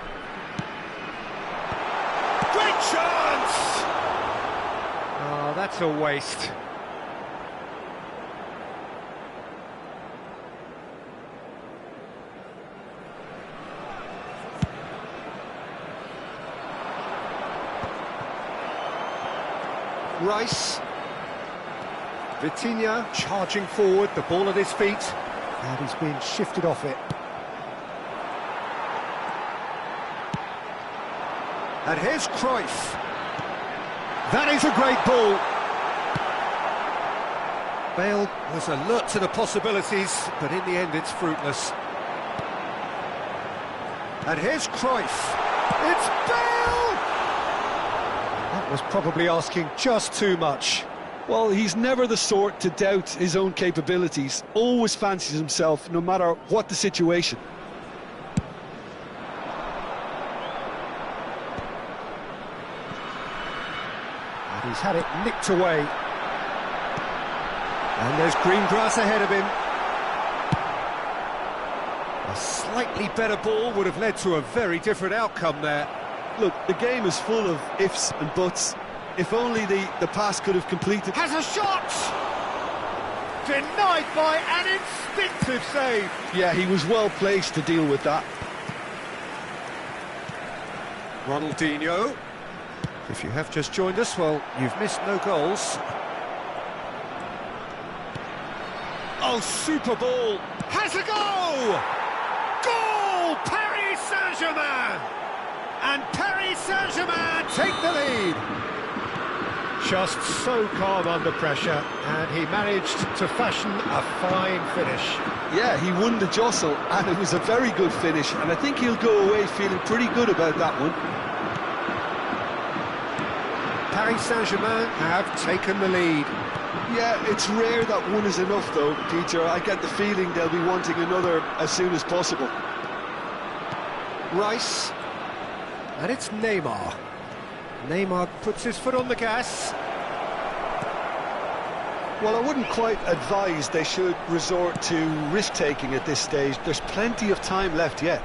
Great chance! Oh, that's a waste. Rice. Vitinha charging forward, the ball at his feet, and he's been shifted off it. And here's Cruyff. That is a great ball. Bale was alert to the possibilities, but in the end it's fruitless. And here's Cruyff. It's Bale! That was probably asking just too much. Well, he's never the sort to doubt his own capabilities, always fancies himself, no matter what the situation. And he's had it nicked away. And there's green grass ahead of him. A slightly better ball would have led to a very different outcome there. Look, the game is full of ifs and buts. If only the pass could have completed. Has a shot! Denied by an instinctive save. Yeah, he was well placed to deal with that. Ronaldinho. If you have just joined us, well, you've missed no goals. Oh, super ball. Has a goal! Goal! Paris Saint-Germain! And Paris Saint-Germain take the lead. Just so calm under pressure, and he managed to fashion a fine finish. Yeah, he won the jostle, and it was a very good finish, and I think he'll go away feeling pretty good about that one. Paris Saint-Germain have taken the lead. Yeah, it's rare that one is enough, though, Peter. I get the feeling they'll be wanting another as soon as possible. Rice, and it's Neymar. Neymar puts his foot on the gas. Well, I wouldn't quite advise they should resort to risk-taking at this stage. There's plenty of time left yet.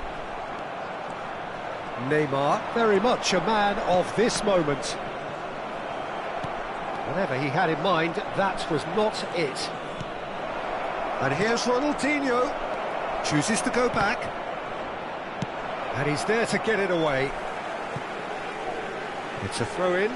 Neymar, very much a man of this moment. Whatever he had in mind, that was not it. And here's Ronaldinho. Chooses to go back. And he's there to get it away. It's a throw-in.